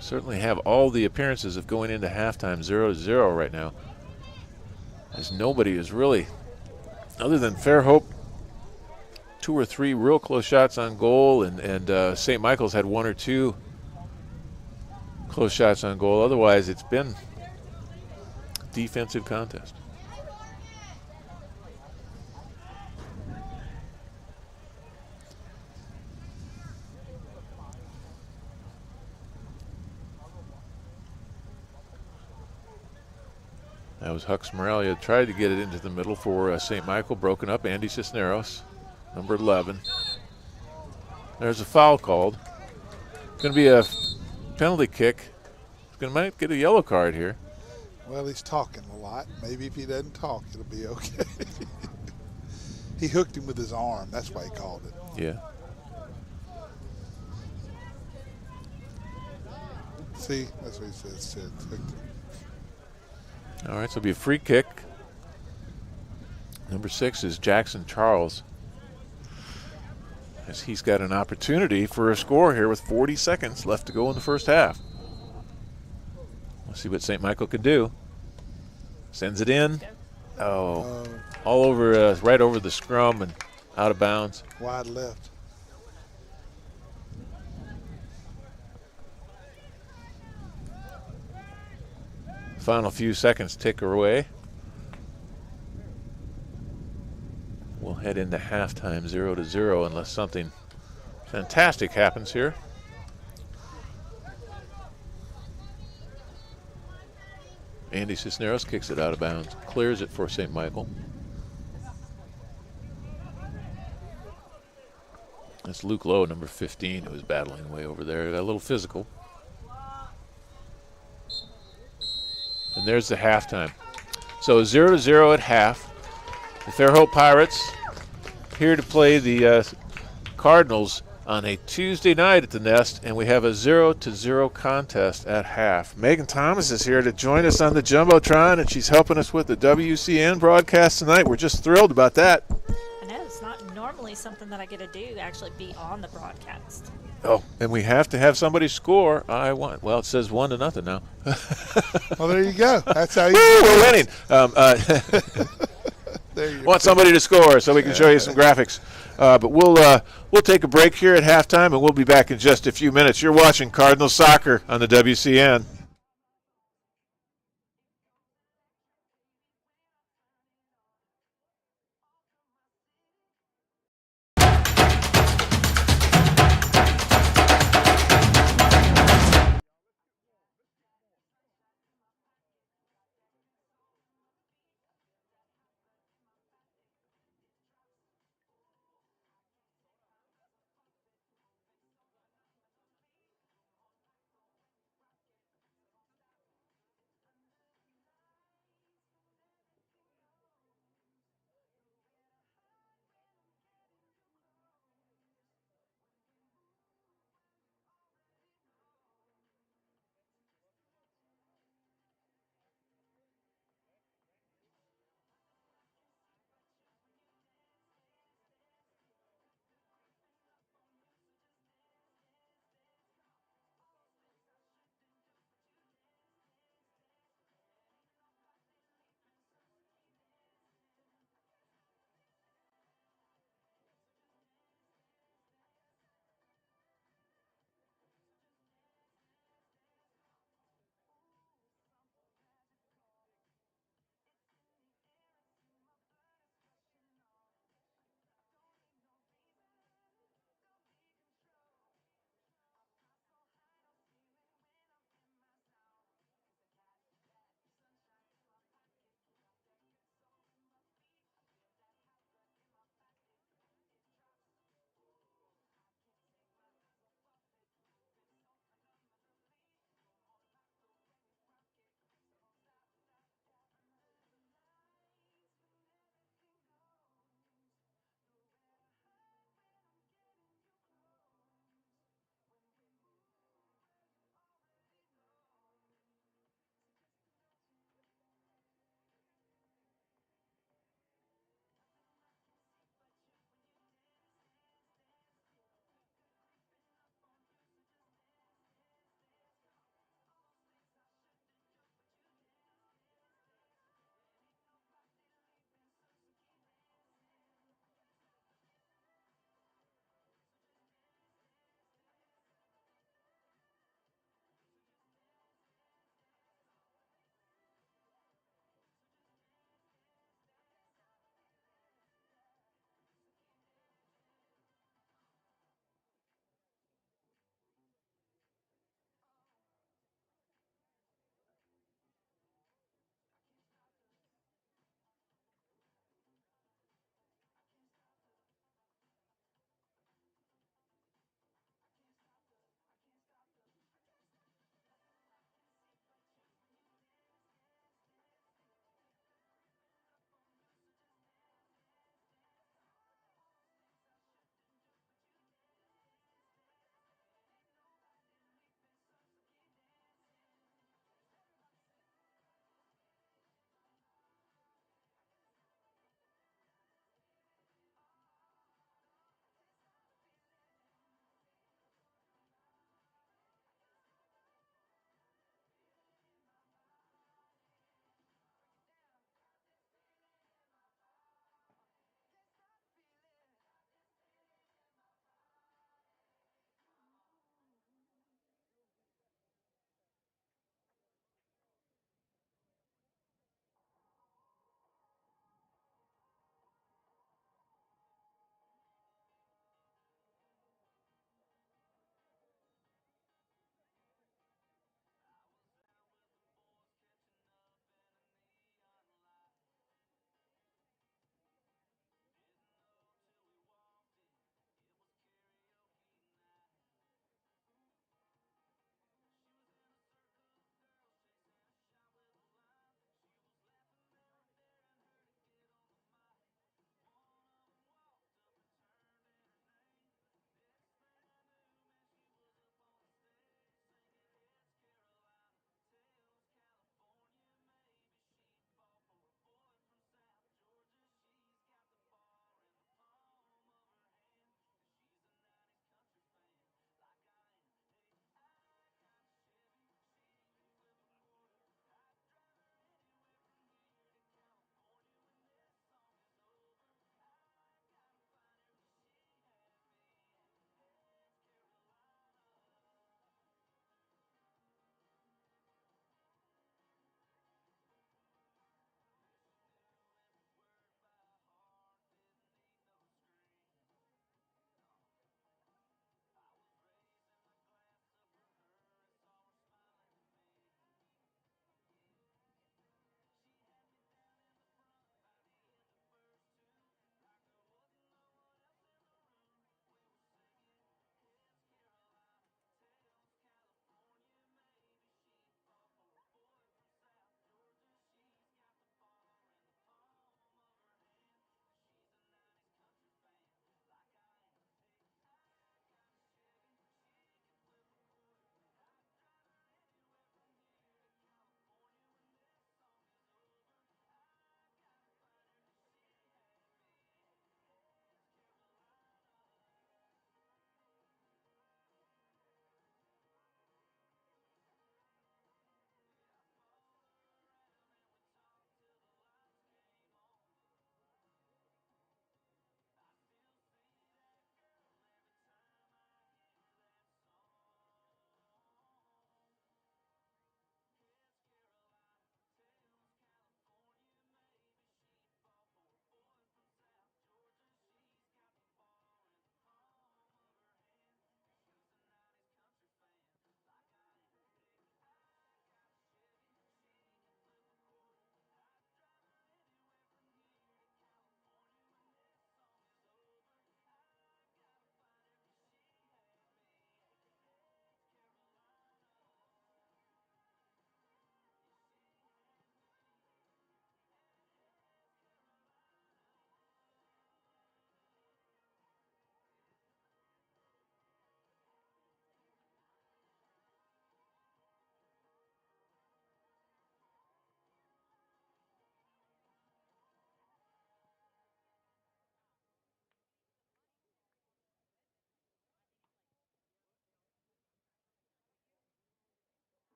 [SPEAKER 1] Certainly have all the appearances of going into halftime 0-0 right now. As nobody is really, other than Fairhope, 2 or 3 real close shots on goal, and St. Michael's had 1 or 2 close shots on goal. Otherwise, it's been a defensive contest. That was Hux Morelia. Tried to get it into the middle for St. Michael. Broken up. Andy Cisneros, number 11. There's a foul called. Going to be a penalty kick. Might get a yellow card here.
[SPEAKER 2] Well, he's talking a lot. Maybe if he doesn't talk, it'll be okay. He hooked him with his arm. That's why he called it.
[SPEAKER 1] Yeah.
[SPEAKER 2] See, that's what he said.
[SPEAKER 1] All right, so it'll be a free kick. Number 6 is Jackson Charles, as he's got an opportunity for a score here with 40 seconds left to go in the first half. We'll see what St. Michael can do. Sends it in. Oh, all over, right over the scrum and out of bounds.
[SPEAKER 2] Wide left.
[SPEAKER 1] Final few seconds tick away. We'll head into halftime 0-0 unless something fantastic happens here. Andy Cisneros kicks it out of bounds, clears it for St. Michael. That's Luke Lowe, number 15, who was battling away over there. Got a little physical. And there's the halftime. So 0-0 at half. The Fairhope Pirates here to play the Cardinals on a Tuesday night at the Nest, and we have a 0-0 contest at half. Megan Thomas is here to join us on the Jumbotron, and she's helping us with the WCN broadcast tonight. We're just thrilled about that.
[SPEAKER 3] I know, it's not normally something that I get to do, actually be on the broadcast.
[SPEAKER 1] Oh, and we have to have somebody score. I won. Well, it says 1-0 now.
[SPEAKER 2] Well, there you go. That's how you
[SPEAKER 1] Woo, we're winning.
[SPEAKER 2] There you
[SPEAKER 1] Want somebody to score so we can show you some graphics. But we'll take a break here at halftime, and we'll be back in just a few minutes. You're watching Cardinal Soccer on the WCN.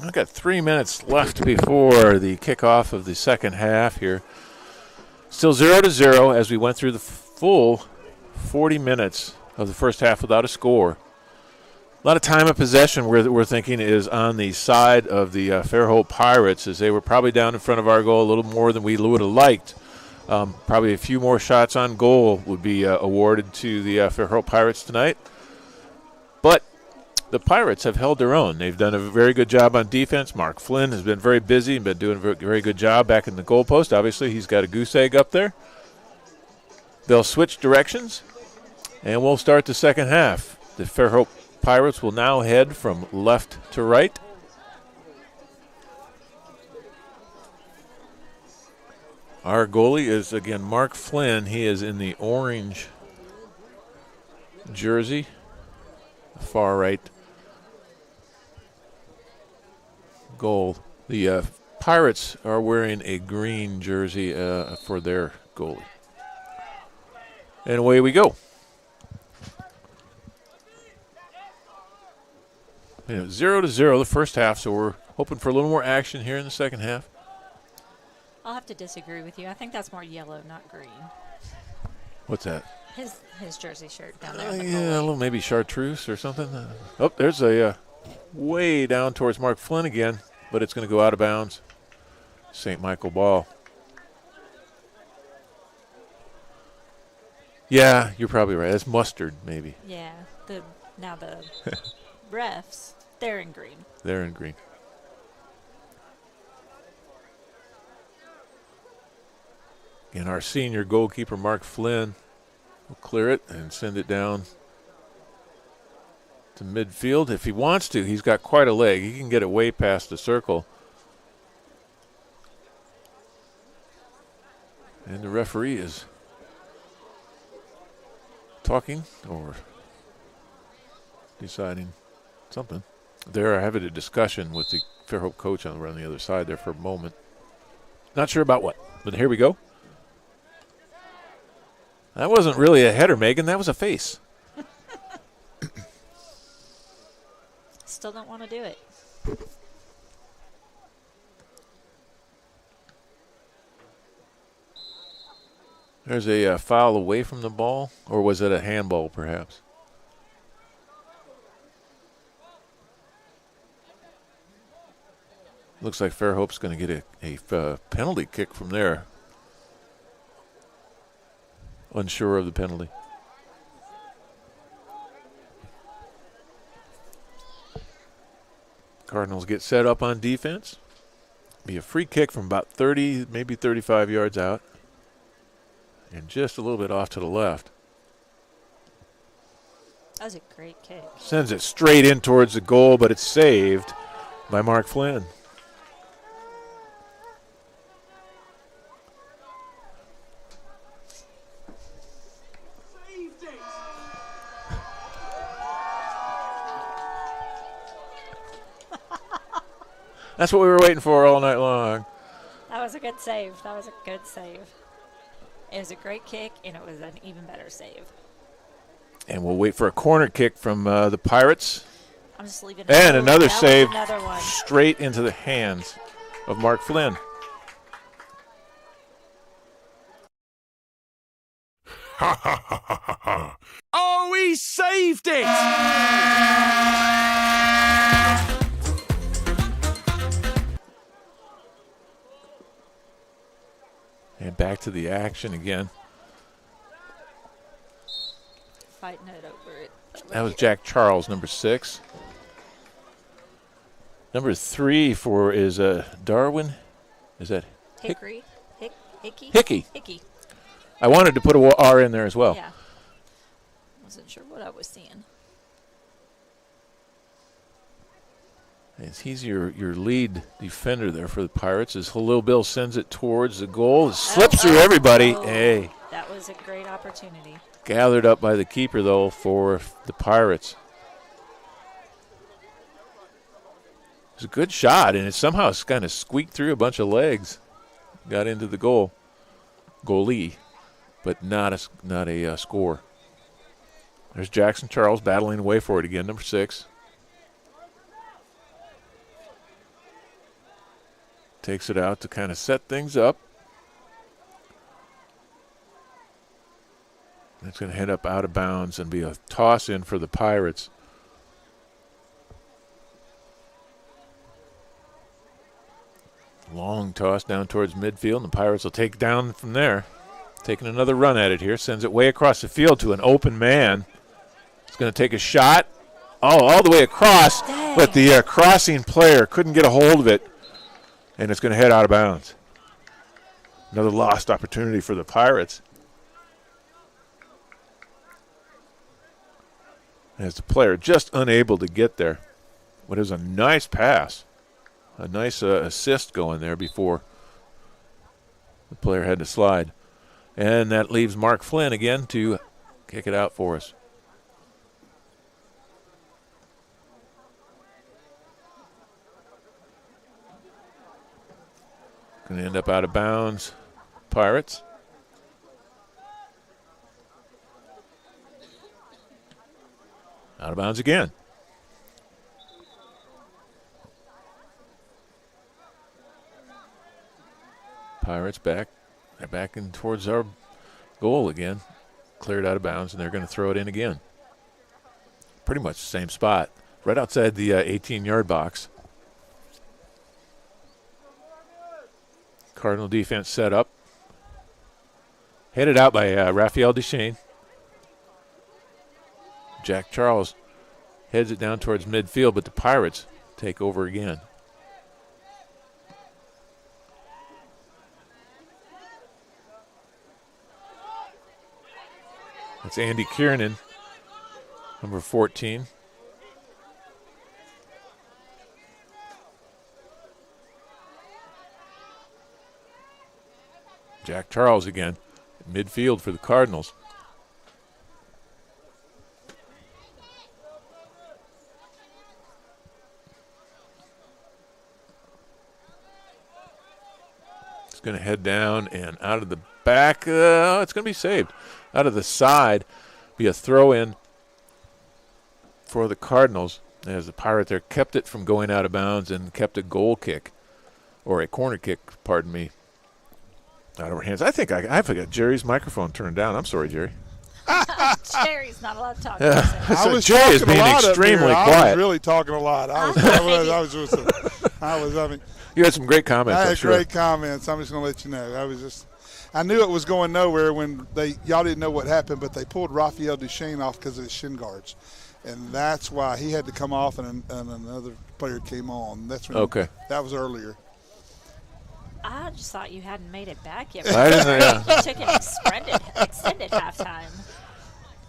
[SPEAKER 1] I've got 3 minutes left before the kickoff of the second half here. Still 0-0 as we went through the full 40 minutes of the first half without a score. A lot of time of possession we're thinking is on the side of the Fairhope Pirates, as they were probably down in front of our goal a little more than we would have liked. Probably a few more shots on goal would be awarded to the Fairhope Pirates tonight. But the Pirates have held their own. They've done a very good job on defense. Mark Flynn has been very busy and been doing a very good job back in the goalpost. Obviously, he's got a goose egg up there. They'll switch directions, and we'll start the second half. The Fairhope Pirates will now head from left to right. Our goalie is, again, Mark Flynn. He is in the orange jersey, far right goal. The Pirates are wearing a green jersey for their goalie. And away we go. 0-0 the first half, so we're hoping for a little more action here in the second half.
[SPEAKER 3] I'll have to disagree with you. I think that's more yellow, not green.
[SPEAKER 1] What's that?
[SPEAKER 3] His jersey shirt down there.
[SPEAKER 1] Yeah, a little maybe chartreuse or something. Oh, there's a way down towards Mark Flynn again, but it's going to go out of bounds. St. Michael ball. Yeah, you're probably right. That's mustard, maybe.
[SPEAKER 3] Yeah. Now the refs, they're in green.
[SPEAKER 1] They're in green. And our senior goalkeeper, Mark Flynn, will clear it and send it down to midfield. If he wants to, he's got quite a leg. He can get it way past the circle. And the referee is talking or deciding something. They're having a discussion with the Fairhope coach on the other side there for a moment. Not sure about what, but here we go. That wasn't really a header, Megan. That was a face.
[SPEAKER 3] Still don't want to do it.
[SPEAKER 1] There's a foul away from the ball, or was it a handball perhaps? Looks like Fairhope's going to get a penalty kick from there. Unsure of the penalty. Cardinals get set up on defense. Be a free kick from about 30, maybe 35 yards out. And just a little bit off to the left.
[SPEAKER 3] That was a great kick.
[SPEAKER 1] Sends it straight in towards the goal, but it's saved by Mark Flynn. That's what we were waiting for all night long.
[SPEAKER 3] That was a good save. That was a good save. It was a great kick, and it was an even better save.
[SPEAKER 1] And we'll wait for a corner kick from the Pirates.
[SPEAKER 3] I'm just leaving.
[SPEAKER 1] And another save
[SPEAKER 3] another one.
[SPEAKER 1] Straight into the hands of Mark Flynn.
[SPEAKER 4] Ha ha ha ha ha. Oh, he saved it!
[SPEAKER 1] And back to the action again.
[SPEAKER 3] Fighting it over it.
[SPEAKER 1] That was Jack Charles, number 6. Number 3 is Darwin. Is that
[SPEAKER 3] Hickory? Hickey?
[SPEAKER 1] Hickey.
[SPEAKER 3] Hickey.
[SPEAKER 1] I wanted to put a R in there as well.
[SPEAKER 3] Yeah. Wasn't sure what I was seeing.
[SPEAKER 1] He's your lead defender there for the Pirates. As Halil Bill sends it towards the goal. It slips through everybody. Hey.
[SPEAKER 3] That was a great opportunity.
[SPEAKER 1] Gathered up by the keeper, though, for the Pirates. It was a good shot, and it somehow kind of squeaked through a bunch of legs. Got into the goalie, but not a score. There's Jackson Charles battling away for it again, number 6. Takes it out to kind of set things up. It's going to head up out of bounds and be a toss in for the Pirates. Long toss down towards midfield, and the Pirates will take down from there. Taking another run at it here. Sends it way across the field to an open man. It's going to take a shot. Oh, all the way across.
[SPEAKER 3] Dang.
[SPEAKER 1] But the crossing player couldn't get a hold of it, and it's going to head out of bounds. Another lost opportunity for the Pirates. As the player just unable to get there. But it was a nice pass. A nice assist going there before the player had to slide. And that leaves Mark Flynn again to kick it out for us. Going to end up out of bounds. Pirates. Out of bounds again. Pirates back. They're back in towards our goal again. Cleared out of bounds, and they're going to throw it in again. Pretty much the same spot. Right outside the 18-yard box. Cardinal defense set up. Headed out by Raphael Duchesne. Jack Charles heads it down towards midfield, but the Pirates take over again. It's Andy Kiernan, number 14. Jack Charles again, midfield for the Cardinals. It's going to head down and out of the back. It's going to be saved. Out of the side, be a throw-in for the Cardinals as the Pirate there kept it from going out of bounds and kept a goal kick, or a corner kick, pardon me, out of our hands. I think I forgot Jerry's microphone turned down. I'm sorry, Jerry.
[SPEAKER 3] Jerry's not allowed to talk.
[SPEAKER 1] So Jerry is being extremely quiet.
[SPEAKER 2] I was really talking a lot.
[SPEAKER 1] You had some great comments.
[SPEAKER 2] I had great comments. I'm just going to let you know. I knew it was going nowhere when y'all didn't know what happened, but they pulled Raphael Duchesne off because of his shin guards, and that's why he had to come off and another player came on. That's when that was earlier.
[SPEAKER 3] I just thought you hadn't made it back yet.
[SPEAKER 1] I didn't.
[SPEAKER 3] You took an extended halftime.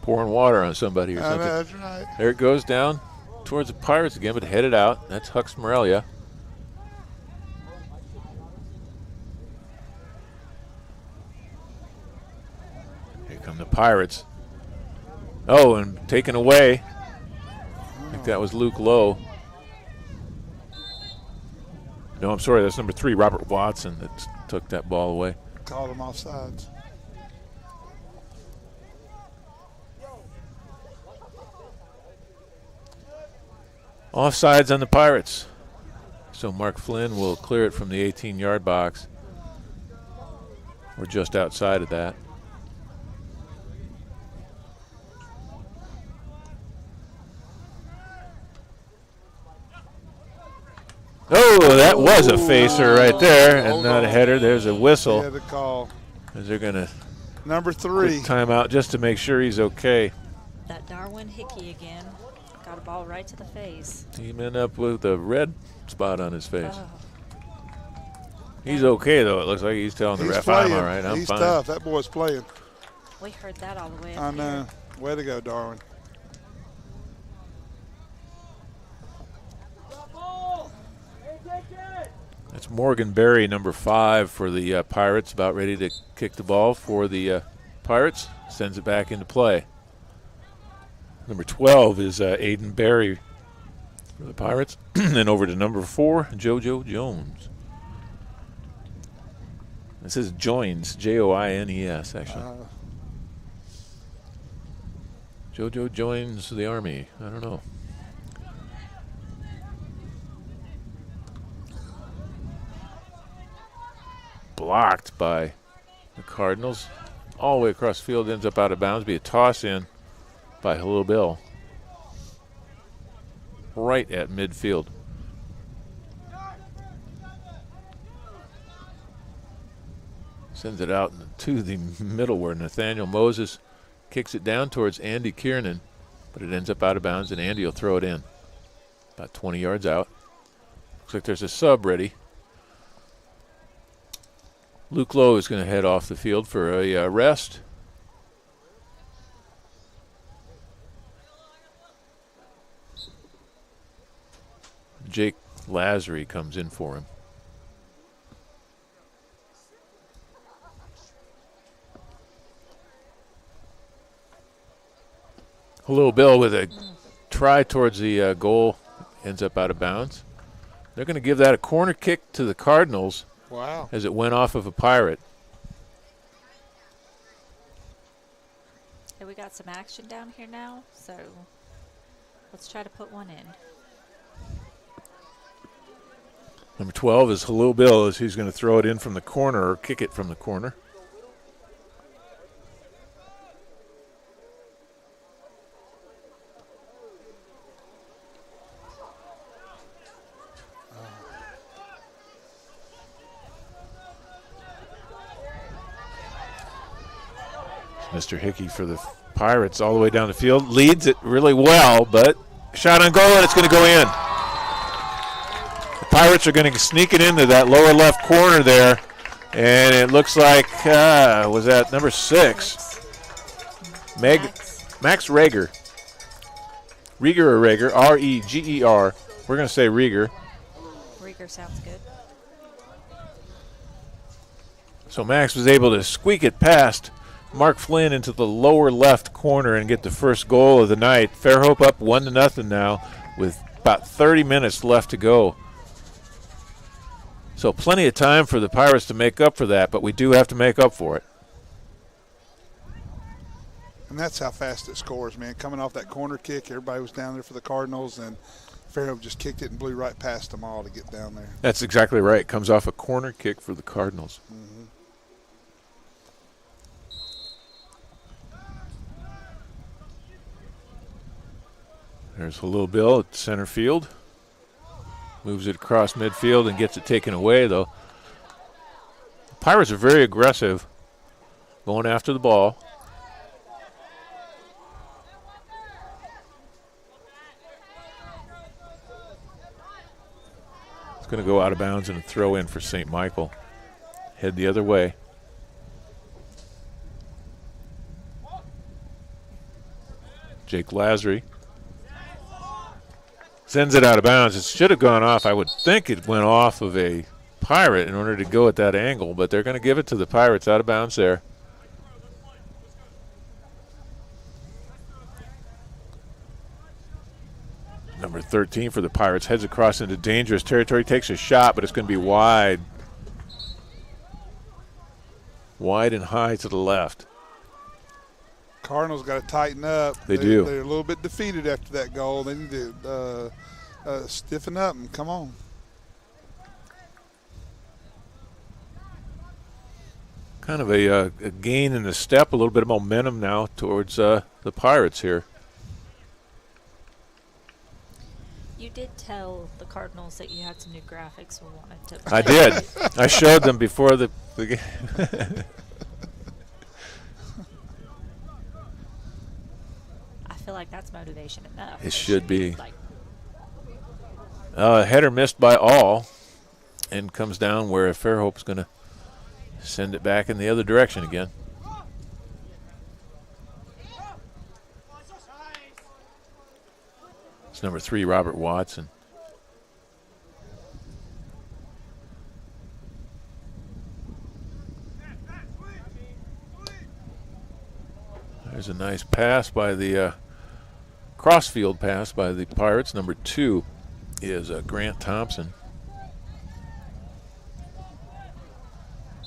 [SPEAKER 1] Pouring water on somebody or something.
[SPEAKER 2] That's right.
[SPEAKER 1] There it goes down towards the Pirates again, but headed out. That's Hux Morelia. Here come the Pirates. Oh, and taken away. I think that was Luke Lowe. No, I'm sorry. That's number 3, Robert Watson, that took that ball away.
[SPEAKER 2] Called him offsides.
[SPEAKER 1] Offsides on the Pirates. So Mark Flynn will clear it from the 18-yard box. We're just outside of that. Oh, that was a facer right there, and not a header. There's a whistle.
[SPEAKER 2] They had a call.
[SPEAKER 1] As they're going to
[SPEAKER 2] number 3
[SPEAKER 1] timeout just to make sure he's okay.
[SPEAKER 3] That Darwin Hickey again. Got a ball right to the face.
[SPEAKER 1] Teaming up with a red spot on his face.
[SPEAKER 3] Oh.
[SPEAKER 1] He's okay, though. It looks like he's telling the ref,
[SPEAKER 2] playing.
[SPEAKER 1] I'm all right, I'm
[SPEAKER 2] he's
[SPEAKER 1] fine.
[SPEAKER 2] Tough. That boy's playing.
[SPEAKER 3] We heard that all the way up
[SPEAKER 2] I know.
[SPEAKER 3] here.
[SPEAKER 2] Way to go, Darwin.
[SPEAKER 1] That's Morgan Berry, number 5 for the Pirates, about ready to kick the ball for the Pirates. Sends it back into play. Number 12 is Aiden Berry for the Pirates. Then over to number 4, JoJo Jones. This is Joins, Joines, actually. JoJo joins the Army. I don't know. blocked by the Cardinals. All the way across the field, ends up out of bounds. Be a toss in by Hello Bill. Right at midfield. Sends it out to the middle where Nathaniel Moses kicks it down towards Andy Kiernan, but it ends up out of bounds, and Andy will throw it in. About 20 yards out. Looks like there's a sub ready. Luke Lowe is going to head off the field for a rest. Jake Lazary comes in for him. Hello Bill with a try towards the goal, ends up out of bounds. They're going to give that a corner kick to the Cardinals.
[SPEAKER 2] Wow.
[SPEAKER 1] As it went off of a Pirate.
[SPEAKER 3] Hey, we got some action down here now, so let's try to put one in.
[SPEAKER 1] Number 12 is Hello Bill, as he's going to throw it in from the corner or kick it from the corner. Mr. Hickey for the Pirates all the way down the field. Leads it really well, but shot on goal, and it's going to go in. The Pirates are going to sneak it into that lower left corner there, and it looks like, was that number 6? Max Reger. Rieger or Reger, R-E-G-E-R. We're going to say Rieger.
[SPEAKER 3] Rieger sounds good.
[SPEAKER 1] So Max was able to squeak it past Mark Flynn into the lower left corner and get the first goal of the night. Fairhope up 1-0 now with about 30 minutes left to go. So plenty of time for the Pirates to make up for that, but we do have to make up for it.
[SPEAKER 2] And that's how fast it scores, man. Coming off that corner kick, everybody was down there for the Cardinals, and Fairhope just kicked it and blew right past them all to get down there.
[SPEAKER 1] That's exactly right. Comes off a corner kick for the Cardinals.
[SPEAKER 2] Mm-hmm.
[SPEAKER 1] There's Hello Bill at center field. Moves it across midfield and gets it taken away, though. The Pirates are very aggressive, going after the ball. It's going to go out of bounds and a throw in for St. Michael. Head the other way. Jake Lazary sends it out of bounds. It should have gone off. I would think it went off of a Pirate in order to go at that angle, but they're going to give it to the Pirates out of bounds there. Number 13 for the Pirates heads across into dangerous territory, takes a shot, but it's going to be wide. Wide and high to the left.
[SPEAKER 2] Cardinals got to tighten up.
[SPEAKER 1] They do.
[SPEAKER 2] They're a little bit defeated after that goal. They need to stiffen up and come on.
[SPEAKER 1] Kind of a gain in the step, a little bit of momentum now towards the Pirates here.
[SPEAKER 3] You did tell the Cardinals that you had some new graphics we wanted to.
[SPEAKER 1] I did. I showed them before the game.
[SPEAKER 3] I feel like that's motivation enough.
[SPEAKER 1] It should be. Header missed by all, and comes down where Fairhope's going to send it back in the other direction again. It's number 3, Robert Watson. There's a nice pass by the crossfield pass by the Pirates. Number 2 is Grant Thompson.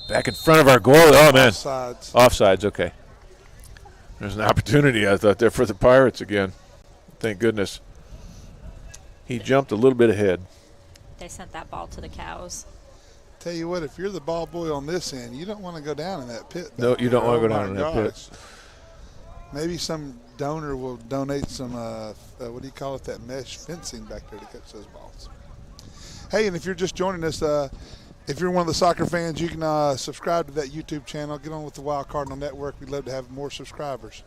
[SPEAKER 1] Back in front of our goal. Oh, man.
[SPEAKER 2] Offsides.
[SPEAKER 1] Offsides, okay. There's an opportunity, I thought, there for the Pirates again. Thank goodness. He jumped a little bit ahead.
[SPEAKER 3] They sent that ball to the cows.
[SPEAKER 2] Tell you what, if you're the ball boy on this end, you don't want to go down in that pit.
[SPEAKER 1] No, you don't want to go down in that pit.
[SPEAKER 2] Maybe some donor will donate some, what do you call it, that mesh fencing back there to catch those balls. Hey, and if you're just joining us, if you're one of the soccer fans, you can subscribe to that YouTube channel. Get on with the Wild Cardinal Network. We'd love to have more subscribers.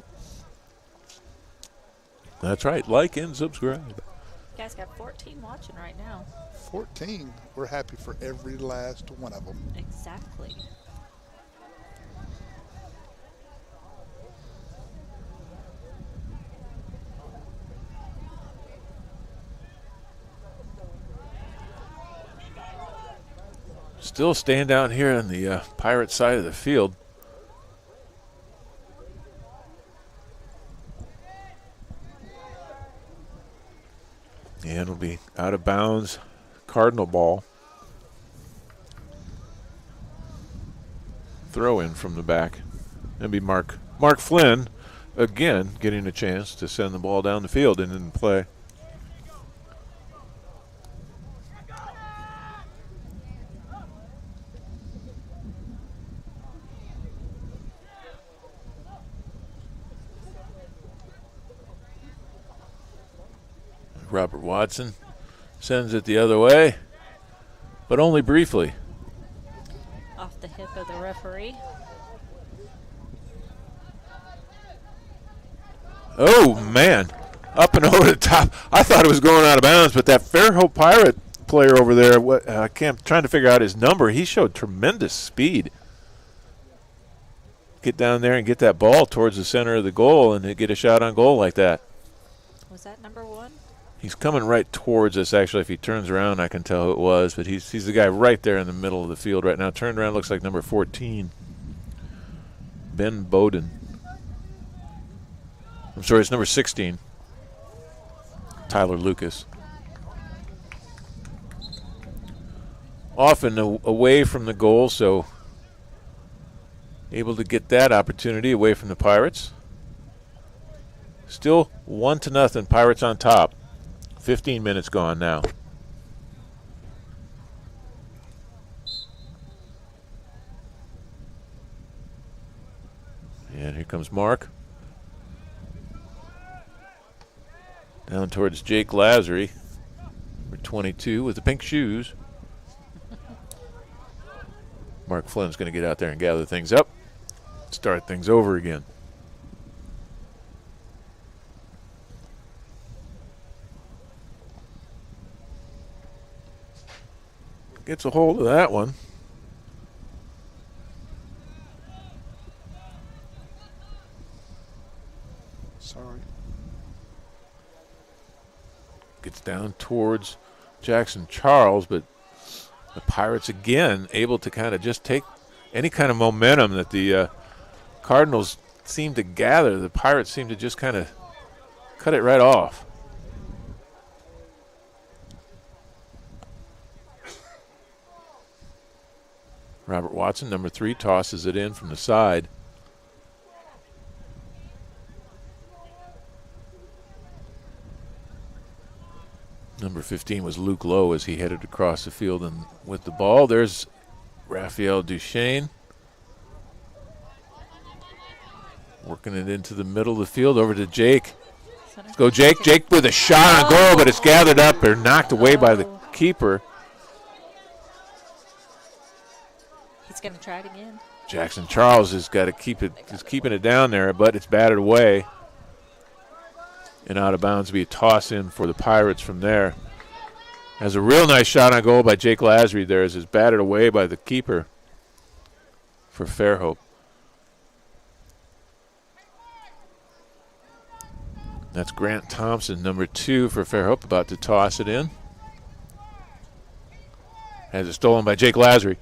[SPEAKER 1] That's right. Like and subscribe.
[SPEAKER 3] You guys got 14 watching right now.
[SPEAKER 2] 14. We're happy for every last one of them.
[SPEAKER 3] Exactly.
[SPEAKER 1] Still staying down here on the Pirate side of the field. And it'll be out of bounds. Cardinal ball. Throw in from the back. It'll be Mark Flynn again getting a chance to send the ball down the field and in play. Robert Watson sends it the other way, but only briefly.
[SPEAKER 3] Off the hip of the referee.
[SPEAKER 1] Oh, man. Up and over the top. I thought it was going out of bounds, but that Fairhope Pirate player over there, trying to figure out his number, he showed tremendous speed. Get down there and get that ball towards the center of the goal and get a shot on goal like that.
[SPEAKER 3] Was that number 1?
[SPEAKER 1] He's coming right towards us, actually. If he turns around, I can tell who it was. But he's the guy right there in the middle of the field right now. Turned around, looks like number 14. Ben Bowden. I'm sorry, it's number 16. Tyler Lucas. Often away from the goal, so able to get that opportunity away from the Pirates. Still 1-0, Pirates on top. 15 minutes gone now. And here comes Mark. Down towards Jake Lazary, number 22 with the pink shoes. Mark Flynn's going to get out there and gather things up. Start things over again. Gets a hold of that one.
[SPEAKER 2] Sorry.
[SPEAKER 1] Gets down towards Jackson Charles, but the Pirates again able to kind of just take any kind of momentum that the Cardinals seem to gather. The Pirates seem to just kind of cut it right off. Robert Watson, number 3, tosses it in from the side. Number 15 was Luke Lowe as he headed across the field and with the ball. There's Raphael Duchesne. Working it into the middle of the field over to Jake. Let's go Jake. Jake with a shot on goal, but it's gathered up or knocked away by the keeper.
[SPEAKER 3] He's going to try it again.
[SPEAKER 1] Jackson Charles has got to keep it, is keeping it down there, but it's batted away. And out of bounds, be a toss in for the Pirates from there. Has a real nice shot on goal by Jake Lazary there as it's batted away by the keeper for Fairhope. That's Grant Thompson, number 2 for Fairhope, about to toss it in. Has it stolen by Jake Lazary.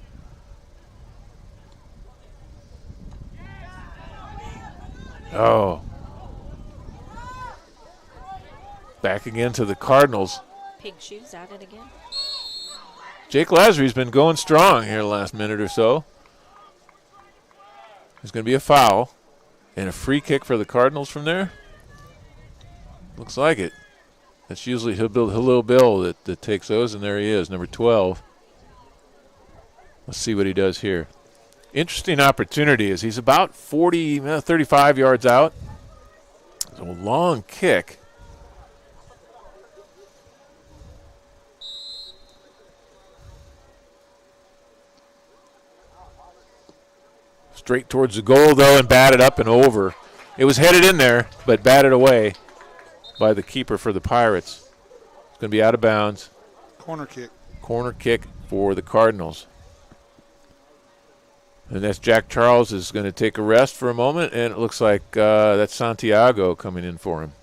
[SPEAKER 1] Oh. Back again to the Cardinals.
[SPEAKER 3] Pink shoes at it again.
[SPEAKER 1] Jake Lazary's been going strong here the last minute or so. There's going to be a foul and a free kick for the Cardinals from there. Looks like it. That's usually Halil Bill that takes those, and there he is, number 12. Let's see what he does here. Interesting opportunity as he's about 35 yards out. It's a long kick. Straight towards the goal, though, and batted up and over. It was headed in there, but batted away by the keeper for the Pirates. It's going to be out of bounds.
[SPEAKER 2] Corner kick.
[SPEAKER 1] Corner kick for the Cardinals. And that's Jack Charles is going to take a rest for a moment, and it looks like that's Santiago coming in for him.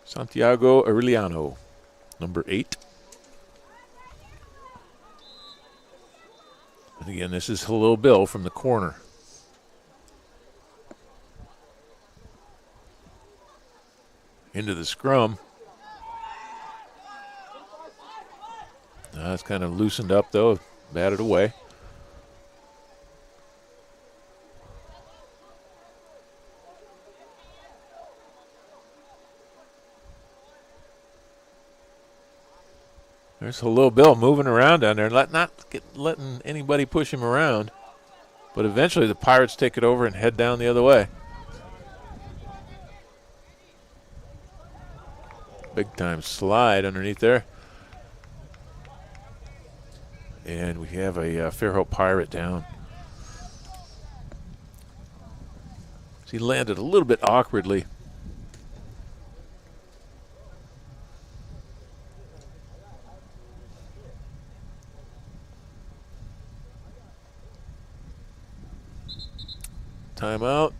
[SPEAKER 1] Santiago Aureliano, number 8. And again, this is Halil Bill from the corner. Into the scrum. It's kind of loosened up, though, batted away. There's Halil Bill moving around down there, letting anybody push him around. But eventually the Pirates take it over and head down the other way. Big time slide underneath there. And we have a Fairhope Pirate down. He landed a little bit awkwardly. Timeout.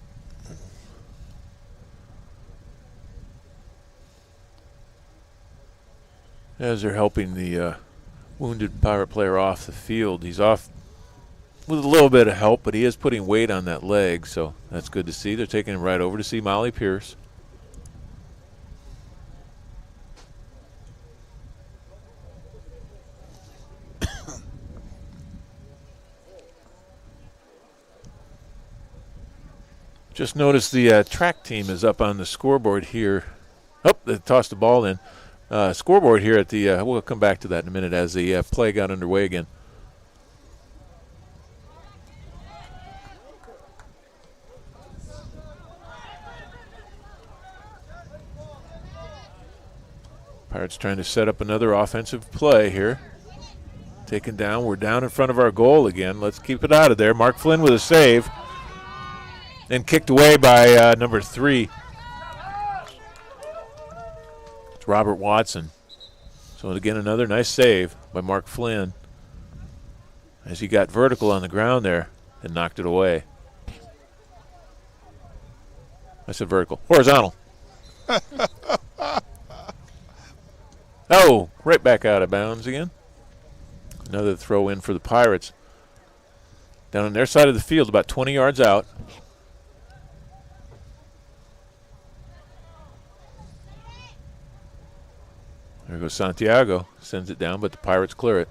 [SPEAKER 1] As they're helping the wounded Pirate player off the field. He's off with a little bit of help, but he is putting weight on that leg, so that's good to see. They're taking him right over to see Molly Pierce. Just noticed the track team is up on the scoreboard here. Oh, they tossed the ball in. Scoreboard here at the, we'll come back to that in a minute as the play got underway again. Pirates trying to set up another offensive play here. Taken down. We're down in front of our goal again. Let's keep it out of there. Mark Flynn with a save. And kicked away by number 3. It's Robert Watson. So again, another nice save by Mark Flynn as he got vertical on the ground there and knocked it away. I said vertical. Horizontal. Oh, right back out of bounds again. Another throw in for the Pirates. Down on their side of the field, about 20 yards out. There goes Santiago. Sends it down, but the Pirates clear it.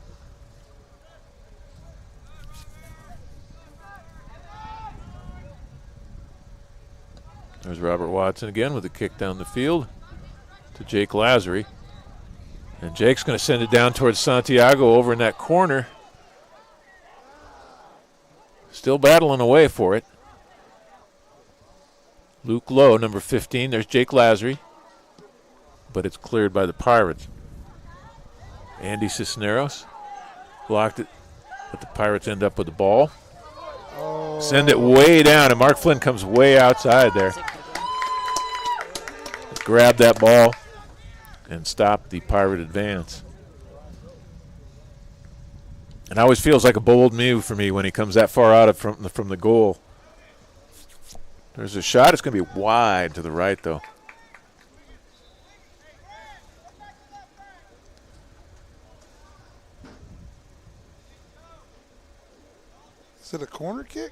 [SPEAKER 1] There's Robert Watson again with a kick down the field to Jake Lazary. And Jake's going to send it down towards Santiago over in that corner. Still battling away for it. Luke Lowe, number 15. There's Jake Lazary. But it's cleared by the Pirates. Andy Cisneros blocked it, but the Pirates end up with the ball. Oh. Send it way down, and Mark Flynn comes way outside there. Grab that ball and stop the Pirate advance. It always feels like a bold move for me when he comes that far out from the goal. There's a shot. It's going to be wide to the right, though.
[SPEAKER 2] Is it a corner kick?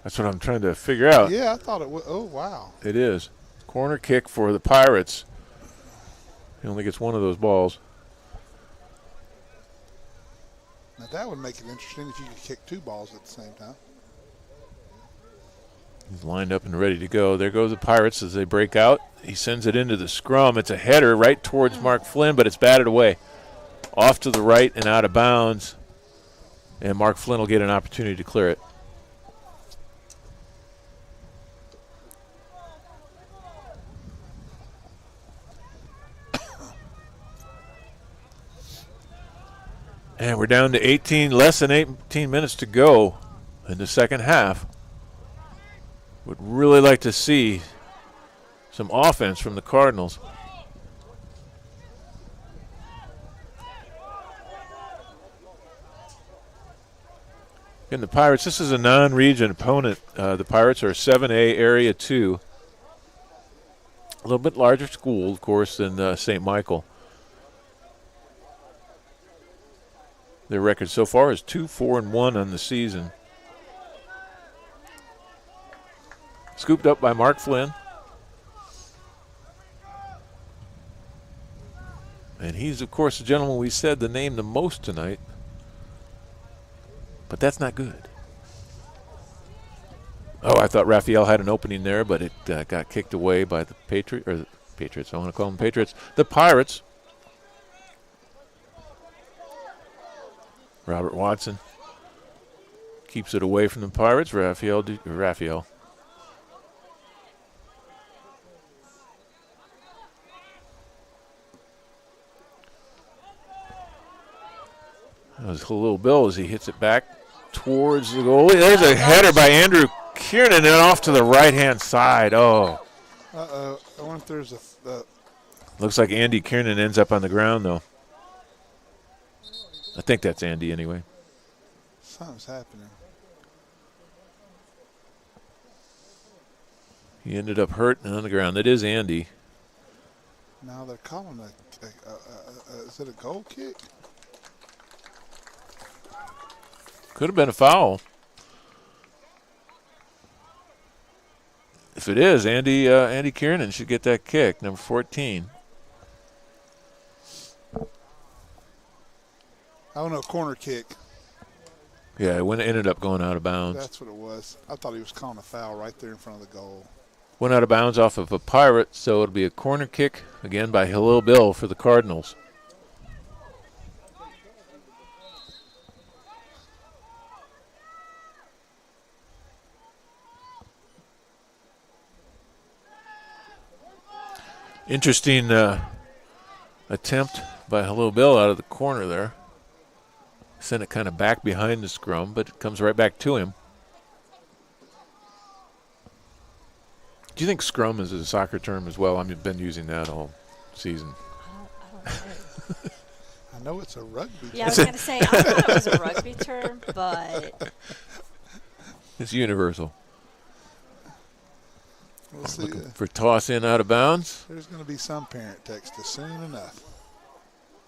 [SPEAKER 1] That's what I'm trying to figure out.
[SPEAKER 2] Yeah, I thought it was. Oh, wow.
[SPEAKER 1] It is. Corner kick for the Pirates. He only gets one of those balls.
[SPEAKER 2] Now, that would make it interesting if you could kick 2 balls at the same time.
[SPEAKER 1] He's lined up and ready to go. There go the Pirates as they break out. He sends it into the scrum. It's a header right towards Mark Flynn, but it's batted away. off to the right and out of bounds. And Mark Flynn will get an opportunity to clear it. And we're down to less than 18 minutes to go in the second half. Would really like to see some offense from the Cardinals. And the Pirates, this is a non-region opponent. The Pirates are 7A Area 2. A little bit larger school, of course, than St. Michael. Their record so far is 2-4-1 on the season. Scooped up by Mark Flynn. And he's, of course, the gentleman we said the name the most tonight. But that's not good. Oh, I thought Raphael had an opening there, but it got kicked away by the Patriots. I want to call them Patriots. The Pirates. Robert Watson keeps it away from the Pirates. Raphael. That was Khalil Bill as he hits it back towards the goalie. There's a header by Andrew Kiernan and off to the right-hand side. Oh.
[SPEAKER 2] Uh-oh. I wonder if there's a...
[SPEAKER 1] Looks like Andy Kiernan ends up on the ground, though. I think that's Andy anyway.
[SPEAKER 2] Something's happening.
[SPEAKER 1] He ended up hurt and on the ground. That is Andy.
[SPEAKER 2] Now they're calling is it a goal kick?
[SPEAKER 1] Could have been a foul. If it is, Andy Kiernan should get that kick, number 14.
[SPEAKER 2] I don't know, corner kick.
[SPEAKER 1] Yeah, it ended up going out of bounds.
[SPEAKER 2] That's what it was. I thought he was calling a foul right there in front of the goal.
[SPEAKER 1] Went out of bounds off of a Pirate, so it'll be a corner kick, again, by Khalil Bill for the Cardinals. Interesting attempt by Khalil Bill out of the corner there. Sent it kind of back behind the scrum, but it comes right back to him. Do you think scrum is a soccer term as well? I've been using that all season.
[SPEAKER 3] I don't know.
[SPEAKER 2] I know it's a rugby term.
[SPEAKER 3] Yeah, I was going to say, I thought it was a rugby term, but...
[SPEAKER 1] It's universal.
[SPEAKER 2] We'll see.
[SPEAKER 1] Looking for toss in out of bounds.
[SPEAKER 2] There's going to be some parent text us soon enough.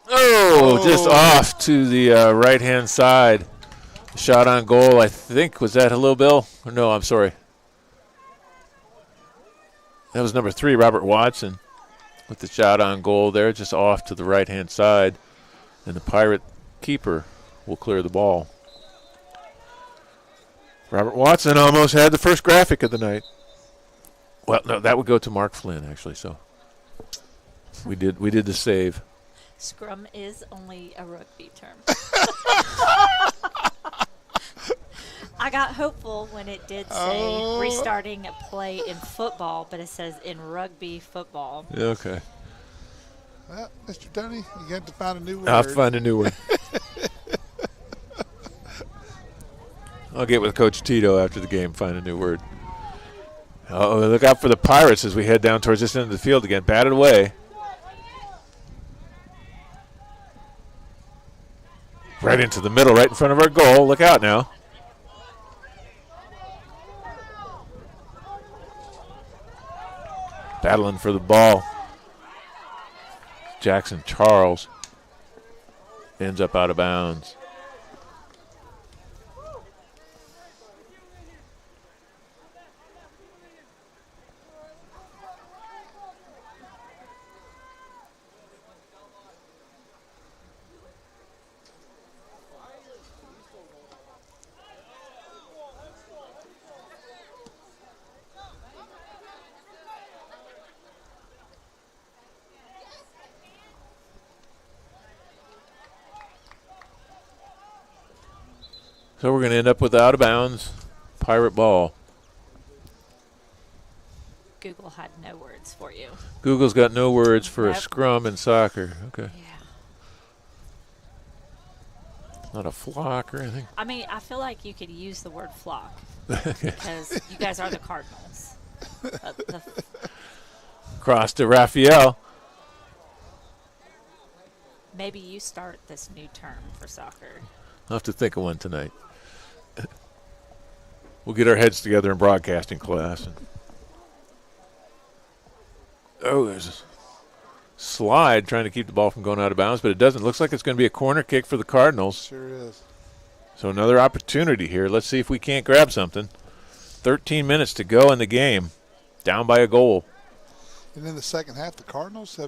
[SPEAKER 1] Oh, just off to the right-hand side. Shot on goal, I think. Was that Khalil Bill? Or no, I'm sorry. That was number 3, Robert Watson, with the shot on goal there, just off to the right-hand side. And the Pirate keeper will clear the ball. Robert Watson almost had the first graphic of the night. Well, no, that would go to Mark Flynn, actually. So we did the save.
[SPEAKER 3] Scrum is only a rugby term. I got hopeful when it did say restarting play in football, but it says in rugby football.
[SPEAKER 1] Okay.
[SPEAKER 2] Well, Mr. Tony, you got to find a new word.
[SPEAKER 1] I'll find a new one. I'll get with Coach Tito after the game, find a new word. Oh, look out for the Pirates as we head down towards this end of the field again. Batted away. Right into the middle, right in front of our goal. Look out now. Battling for the ball. Jackson Charles ends up out of bounds. So we're going to end up with out of bounds Pirate ball.
[SPEAKER 3] Google had no words for you.
[SPEAKER 1] Google's got no words for a scrum in soccer. Okay.
[SPEAKER 3] Yeah.
[SPEAKER 1] Not a flock or anything.
[SPEAKER 3] I mean, I feel like you could use the word flock because you guys are the Cardinals.
[SPEAKER 1] Cross to Raphael.
[SPEAKER 3] Maybe you start this new term for soccer.
[SPEAKER 1] I'll have to think of one tonight. We'll get our heads together in broadcasting class. There's a slide trying to keep the ball from going out of bounds, but it doesn't. Looks like it's going to be a corner kick for the Cardinals.
[SPEAKER 2] Sure is.
[SPEAKER 1] So another opportunity here. Let's see if we can't grab something. 13 minutes to go in the game. Down by a goal.
[SPEAKER 2] And in the second half, the Cardinals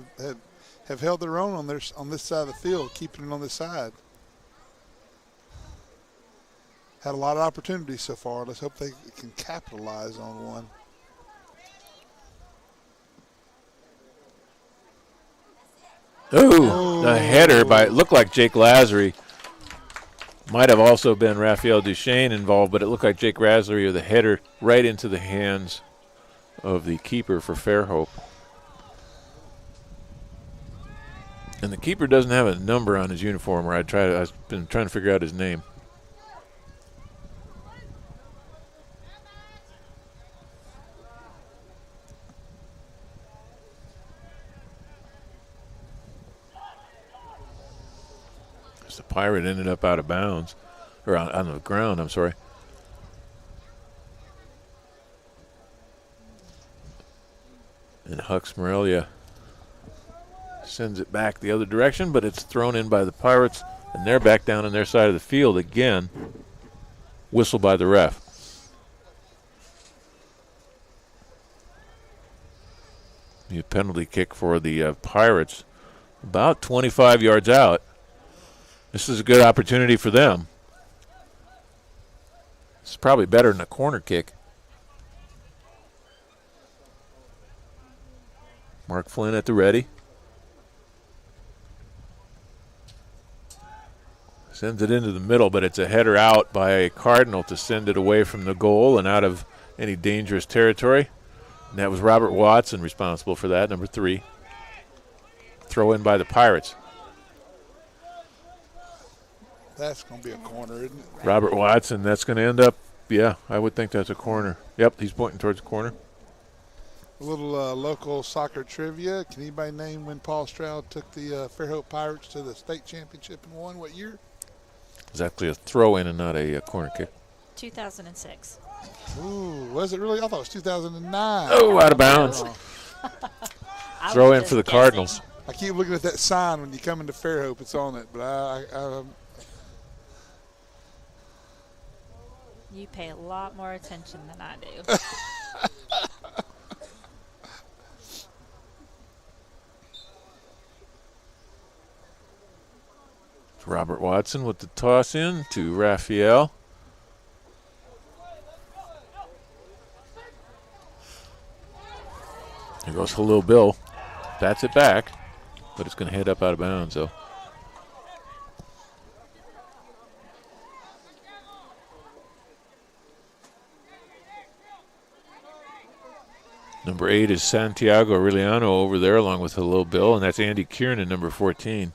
[SPEAKER 2] have held their own on this side of the field, keeping it on this side. Had a lot of opportunities so far. Let's hope they can capitalize on one.
[SPEAKER 1] The header by it looked like Jake Lazary. Might have also been Raphael Duchesne involved, but it looked like Jake Lazary with the header right into the hands of the keeper for Fairhope. And the keeper doesn't have a number on his uniform, or I've been trying to figure out his name. The Pirate ended up out of bounds, or on the ground, I'm sorry. And Hux Morelia sends it back the other direction, but it's thrown in by the Pirates, and they're back down on their side of the field again. Whistle by the ref. The penalty kick for the Pirates, about 25 yards out. This is a good opportunity for them. It's probably better than a corner kick. Mark Flynn at the ready. Sends it into the middle, but it's a header out by a Cardinal to send it away from the goal and out of any dangerous territory. And that was Robert Watson responsible for that, number 3. Throw in by the Pirates.
[SPEAKER 2] That's going to be a corner, isn't it?
[SPEAKER 1] Robert Watson, that's going to end up, yeah, I would think that's a corner. Yep, he's pointing towards the corner.
[SPEAKER 2] A little local soccer trivia. Can anybody name when Paul Stroud took the Fairhope Pirates to the state championship and won? What year?
[SPEAKER 1] It was actually a throw-in and not a corner kick.
[SPEAKER 3] 2006.
[SPEAKER 2] Ooh, was it really? I thought it was 2009.
[SPEAKER 1] Oh, out of bounds. Throw in for the Cardinals.
[SPEAKER 2] I keep looking at that sign when you come into Fairhope. It's on it, but I
[SPEAKER 3] you pay a lot more attention than I do.
[SPEAKER 1] Robert Watson with the toss in to Raphael. Here goes Halil Bill. Bats it back, but it's going to head up out of bounds, though. Number 8 is Santiago Aureliano over there along with Halil Bill, and that's Andy Kiernan, number 14.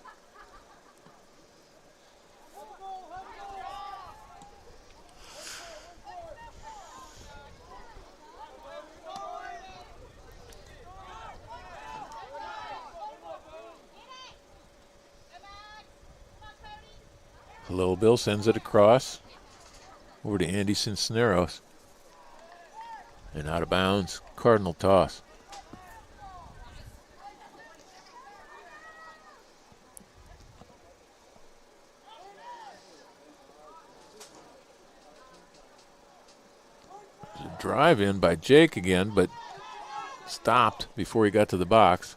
[SPEAKER 1] Halil Bill sends it across over to Andy Cisneros. And out of bounds, Cardinal toss. There's a drive in by Jake again, but stopped before he got to the box.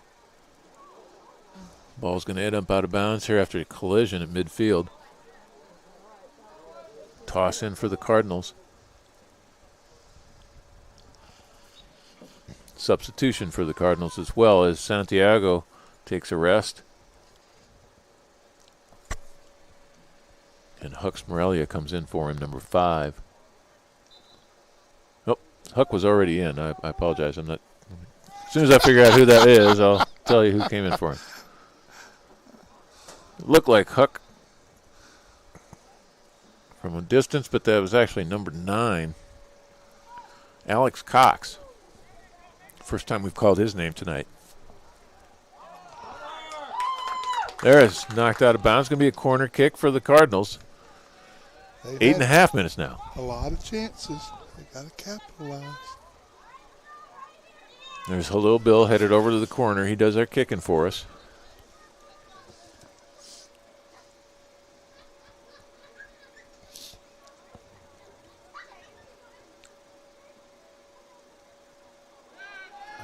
[SPEAKER 1] Ball's going to end up out of bounds here after a collision at midfield. Toss in for the Cardinals. Substitution for the Cardinals as well as Santiago takes a rest. And Hux Morelia comes in for him, number 5. Oh, Huck was already in. I apologize. I'm not. As soon as I figure out who that is, I'll tell you who came in for him. It looked like Huck from a distance, but that was actually number 9, Alex Cox. First time we've called his name tonight. There is knocked out of bounds. Going to be a corner kick for the Cardinals. 8.5 minutes now.
[SPEAKER 2] A lot of chances. They got to capitalize.
[SPEAKER 1] There's Halil Bill headed over to the corner. He does our kicking for us.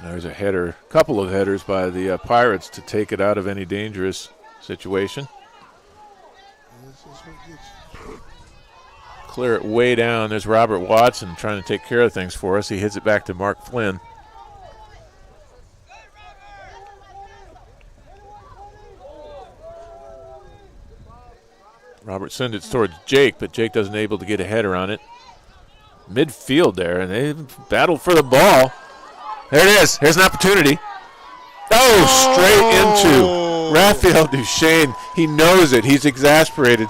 [SPEAKER 1] There's a header, couple of headers by the Pirates to take it out of any dangerous situation. Clear it way down. There's Robert Watson trying to take care of things for us. He hits it back to Mark Flynn. Robert sends it towards Jake, but Jake doesn't able to get a header on it. Midfield there, and they battled for the ball. There it is. Here's an opportunity. Oh, straight into Raphael Duchesne. He knows it. He's exasperated.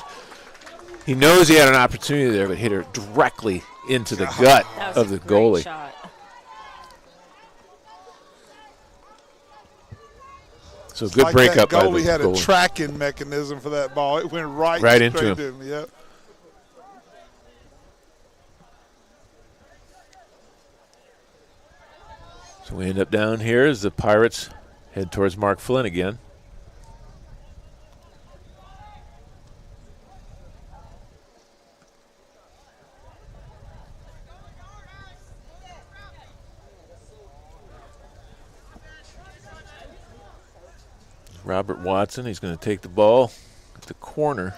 [SPEAKER 1] He knows he had an opportunity there, but hit her directly into the gut of the goalie.
[SPEAKER 3] Shot.
[SPEAKER 1] So good breakup by the
[SPEAKER 2] goalie. Had
[SPEAKER 1] goalie.
[SPEAKER 2] A tracking mechanism for that ball. It went right
[SPEAKER 1] into him.
[SPEAKER 2] Yep.
[SPEAKER 1] So we end up down here as the Pirates head towards Mark Flynn again. Robert Watson, he's going to take the ball at the corner.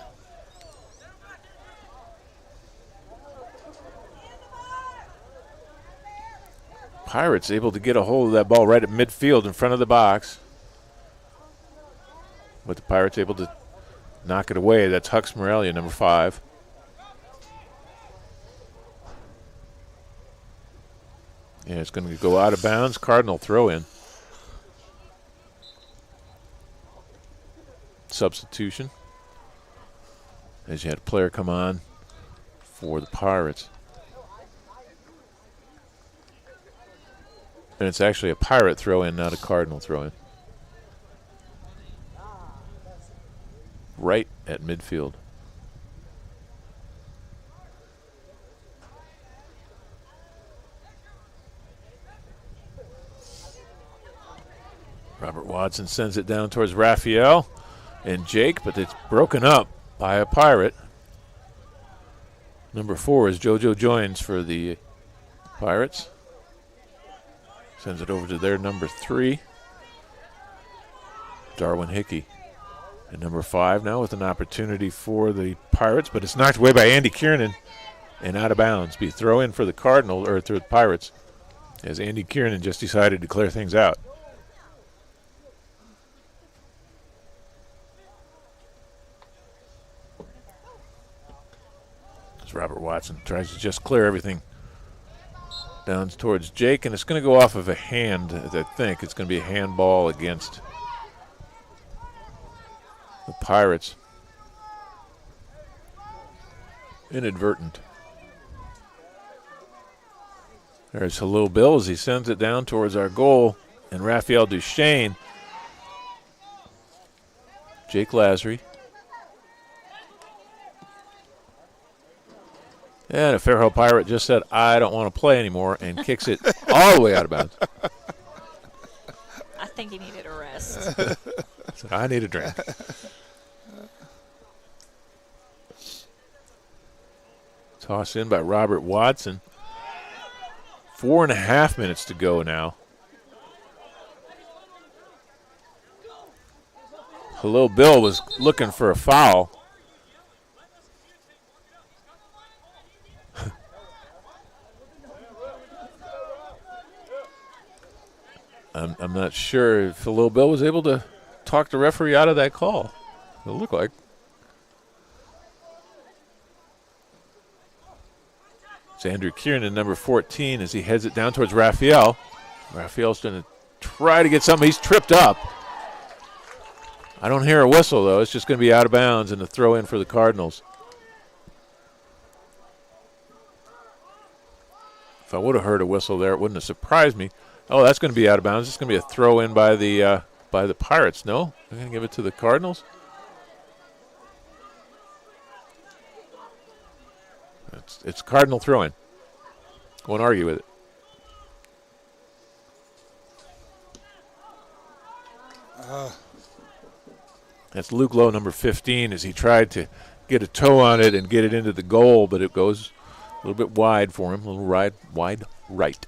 [SPEAKER 1] Pirates able to get a hold of that ball right at midfield in front of the box. But the Pirates able to knock it away. That's Hux Morelia, number 5. And it's going to go out of bounds. Cardinal throw in. Substitution. As you had a player come on for the Pirates. And it's actually a Pirate throw-in, not a Cardinal throw-in. Right at midfield. Robert Watson sends it down towards Raphael and Jake, but it's broken up by a Pirate. Number 4 is JoJo Joins for the Pirates. Sends it over to their number 3, Darwin Hickey. And number 5 now with an opportunity for the Pirates, but it's knocked away by Andy Kiernan and out of bounds. Be throw in for the Cardinal or through the Pirates, as Andy Kiernan just decided to clear things out. As Robert Watson tries to just clear everything down towards Jake, and it's going to go off of a hand, as I think. It's going to be a handball against the Pirates. Inadvertent. There's Halil Bill as he sends it down towards our goal, and Raphael Duchesne. Jake Lasry. And a Fairhope Pirate just said, I don't want to play anymore, and kicks it all the way out of bounds.
[SPEAKER 3] I think he needed a rest.
[SPEAKER 1] So I need a drink. Toss in by Robert Watson. 4.5 minutes to go now. Halil Bill was looking for a foul. I'm not sure if Halil Bill was able to talk the referee out of that call. It looked like. It's Andrew Kieran, number 14, as he heads it down towards Raphael. Raphael's going to try to get something. He's tripped up. I don't hear a whistle, though. It's just going to be out of bounds and a throw in for the Cardinals. If I would have heard a whistle there, it wouldn't have surprised me. Oh, that's going to be out of bounds. It's going to be a throw in by the Pirates. No? They're going to give it to the Cardinals? It's Cardinal throwing. Won't argue with it. That's Luke Lowe, number 15, as he tried to get a toe on it and get it into the goal, but it goes a little bit wide for him, a little wide right.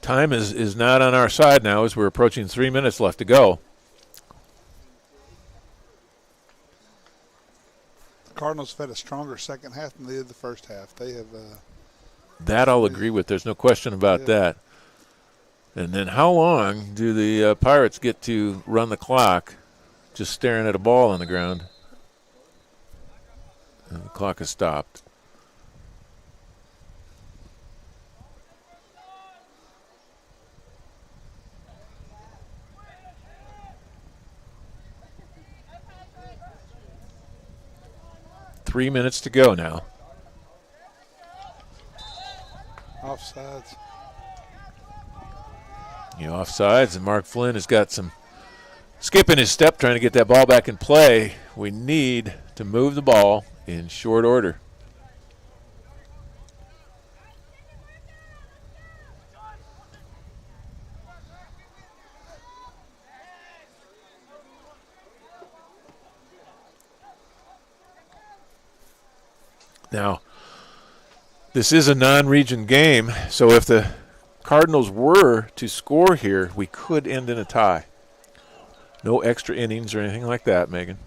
[SPEAKER 1] Time is not on our side now as we're approaching 3 minutes left to go.
[SPEAKER 2] The Cardinals have had a stronger second half than they did the first half. They have.
[SPEAKER 1] That I'll agree with. There's no question about that. And then how long do the Pirates get to run the clock just staring at a ball on the ground? And the clock has stopped. Three minutes to go now.
[SPEAKER 2] Offsides.
[SPEAKER 1] Offsides, and Mark Flynn has got some skip in his step trying to get that ball back in play. We need to move the ball in short order. Now, this is a non-region game, so if the Cardinals were to score here, we could end in a tie. No extra innings or anything like that, Megan.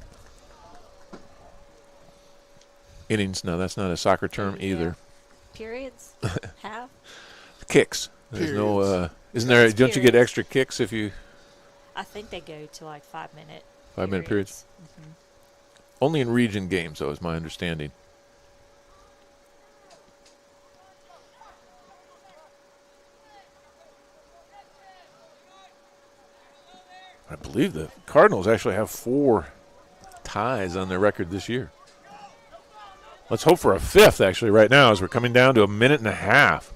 [SPEAKER 1] Innings, no, that's not a soccer term either.
[SPEAKER 3] Periods? Half?
[SPEAKER 1] Kicks. There's no, isn't there, don't you get extra kicks if you?
[SPEAKER 3] I think they go to like 5 minute.
[SPEAKER 1] 5 minute periods?
[SPEAKER 3] Mm-hmm.
[SPEAKER 1] Only in region games, though, is my understanding. I believe the Cardinals actually have 4 ties on their record this year. Let's hope for a 5th, actually, right now, as we're coming down to a minute and a half.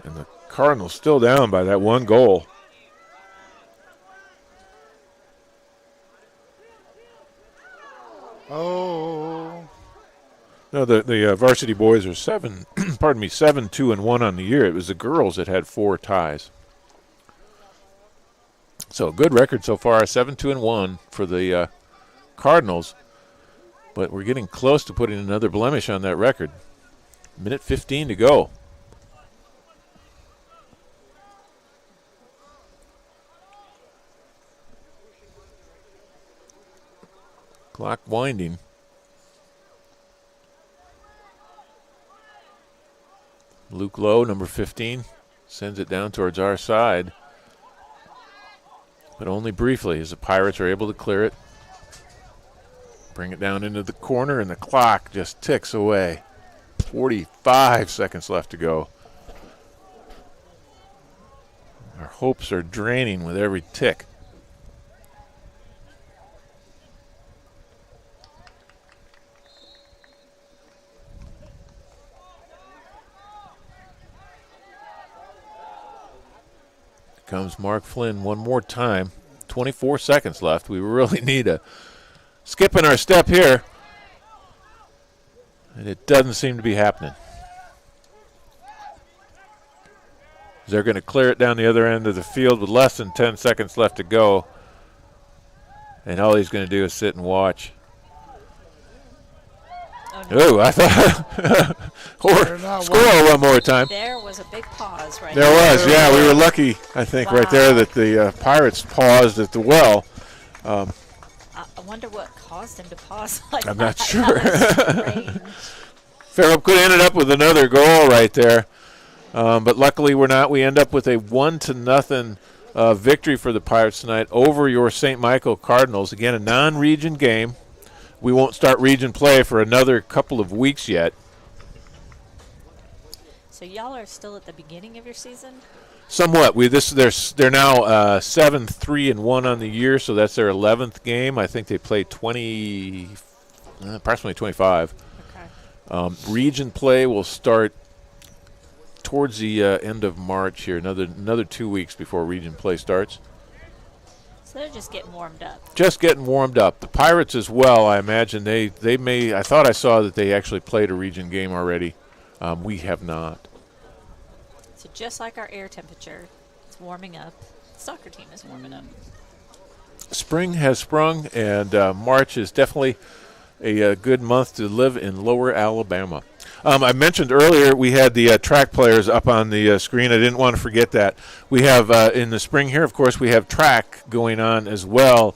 [SPEAKER 1] And the Cardinals still down by that 1 goal.
[SPEAKER 2] Oh.
[SPEAKER 1] No, the varsity boys are 7-2-1 on the year. It was the girls that had 4 ties. So a good record so far, 7-2-1 for the Cardinals. But we're getting close to putting another blemish on that record. Minute 15 to go. Clock winding. Luke Lowe, number 15, sends it down towards our side. But only briefly as the Pirates are able to clear it. Bring it down into the corner, and the clock just ticks away. 45 seconds left to go. Our hopes are draining with every tick. Comes Mark Flynn one more time. 24 seconds left. We really need a skip in our step here. And it doesn't seem to be happening. They're going to clear it down the other end of the field with less than 10 seconds left to go. And all he's going to do is sit and watch. Oh, I thought. Or score one more time.
[SPEAKER 3] There was a big pause right
[SPEAKER 1] there. There was, yeah. We were lucky, I think, right there that the Pirates paused at the well.
[SPEAKER 3] I wonder what caused him to pause like
[SPEAKER 1] I'm
[SPEAKER 3] that.
[SPEAKER 1] not sure. Fairhope could have ended up with another goal right there. But luckily we're not. We end up with a 1-0 victory for the Pirates tonight over your St. Michael Cardinals. Again, a non-region game. we won't start region play for another couple of weeks yet.
[SPEAKER 3] So y'all are still at the beginning of your season?
[SPEAKER 1] Somewhat. They're now 7-3-1 on the year, so that's their 11th game. I think they played approximately 25.
[SPEAKER 3] Okay.
[SPEAKER 1] Region play will start towards the end of March here. Another 2 weeks before region play starts.
[SPEAKER 3] So they're just getting warmed up.
[SPEAKER 1] Just getting warmed up. The Pirates as well. I imagine they may. I thought I saw that they actually played a region game already. We have not.
[SPEAKER 3] So just like our air temperature, it's warming up. The soccer team is warming up.
[SPEAKER 1] Spring has sprung, and March is definitely a good month to live in Lower Alabama. I mentioned earlier we had the track players up on the screen. I didn't want to forget that. We have in the spring here, of course, we have track going on as well,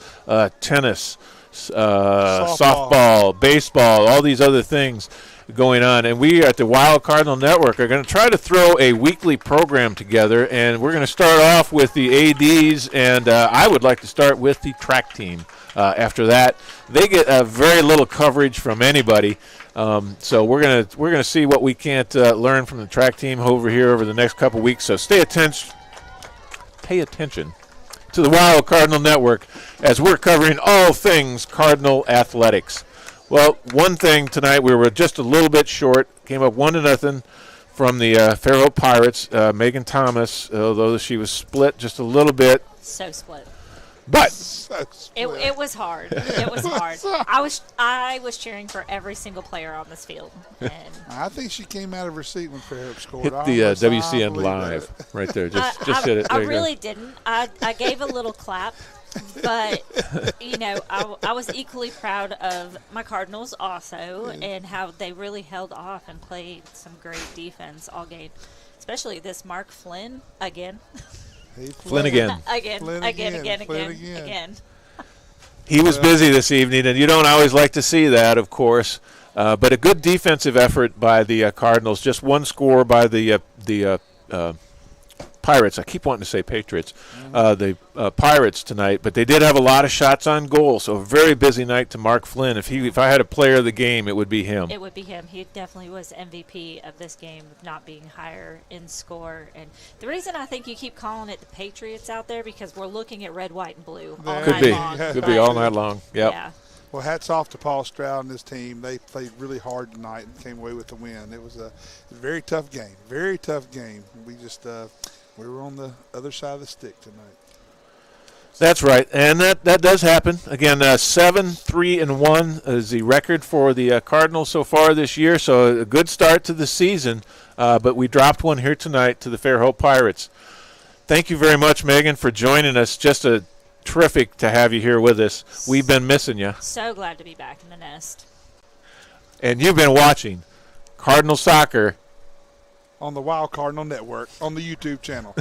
[SPEAKER 1] tennis, softball, baseball, all these other things going on. And we at the Wild Cardinal Network are going to try to throw a weekly program together, and we're going to start off with the ADs, and I would like to start with the track team. After that, they get very little coverage from anybody. So we're gonna see what we can't learn from the track team over here over the next couple weeks. So pay attention to the Wild Cardinal Network as we're covering all things Cardinal athletics. Well, one thing tonight, we were just a little bit short. Came up 1-0 from the Fairhope Pirates. Megan Thomas, although she was split just a little bit.
[SPEAKER 3] So split.
[SPEAKER 1] But
[SPEAKER 3] it was hard. It was hard. I was cheering for every single player on this field. And
[SPEAKER 2] I think she came out of her seat when Fairhope scored.
[SPEAKER 1] Hit the WCN live right there. Just hit it.
[SPEAKER 3] I really didn't. I gave a little clap, but I was equally proud of my Cardinals also, and how they really held off and played some great defense all game, especially this Mark Flynn again.
[SPEAKER 1] Flynn again.
[SPEAKER 3] Again.
[SPEAKER 1] He was busy this evening, and you don't always like to see that, of course. But a good defensive effort by the Cardinals. Just one score by the Pirates. I keep wanting to say Patriots. The Pirates tonight, but they did have a lot of shots on goal. So a very busy night to Mark Flynn. If I had a player of the game, it would be him.
[SPEAKER 3] It would be him. He definitely was MVP of this game, not being higher in score. And the reason I think you keep calling it the Patriots out there, because we're looking at red, white, and blue all night long.
[SPEAKER 1] Could be all night long. Yep.
[SPEAKER 3] Yeah.
[SPEAKER 2] Well, hats off to Paul Stroud and his team. They played really hard tonight and came away with the win. It was a very tough game. Very tough game. We just we were on the other side of the stick tonight.
[SPEAKER 1] That's right, and that does happen. Again, 7-3-1 is the record for the Cardinals so far this year, so a good start to the season, but we dropped one here tonight to the Fairhope Pirates. Thank you very much, Megan, for joining us. Just terrific to have you here with us. We've been missing you.
[SPEAKER 3] So glad to be back in the nest.
[SPEAKER 1] And you've been watching Cardinal Soccer
[SPEAKER 2] on the Wild Cardinal Network on the YouTube channel.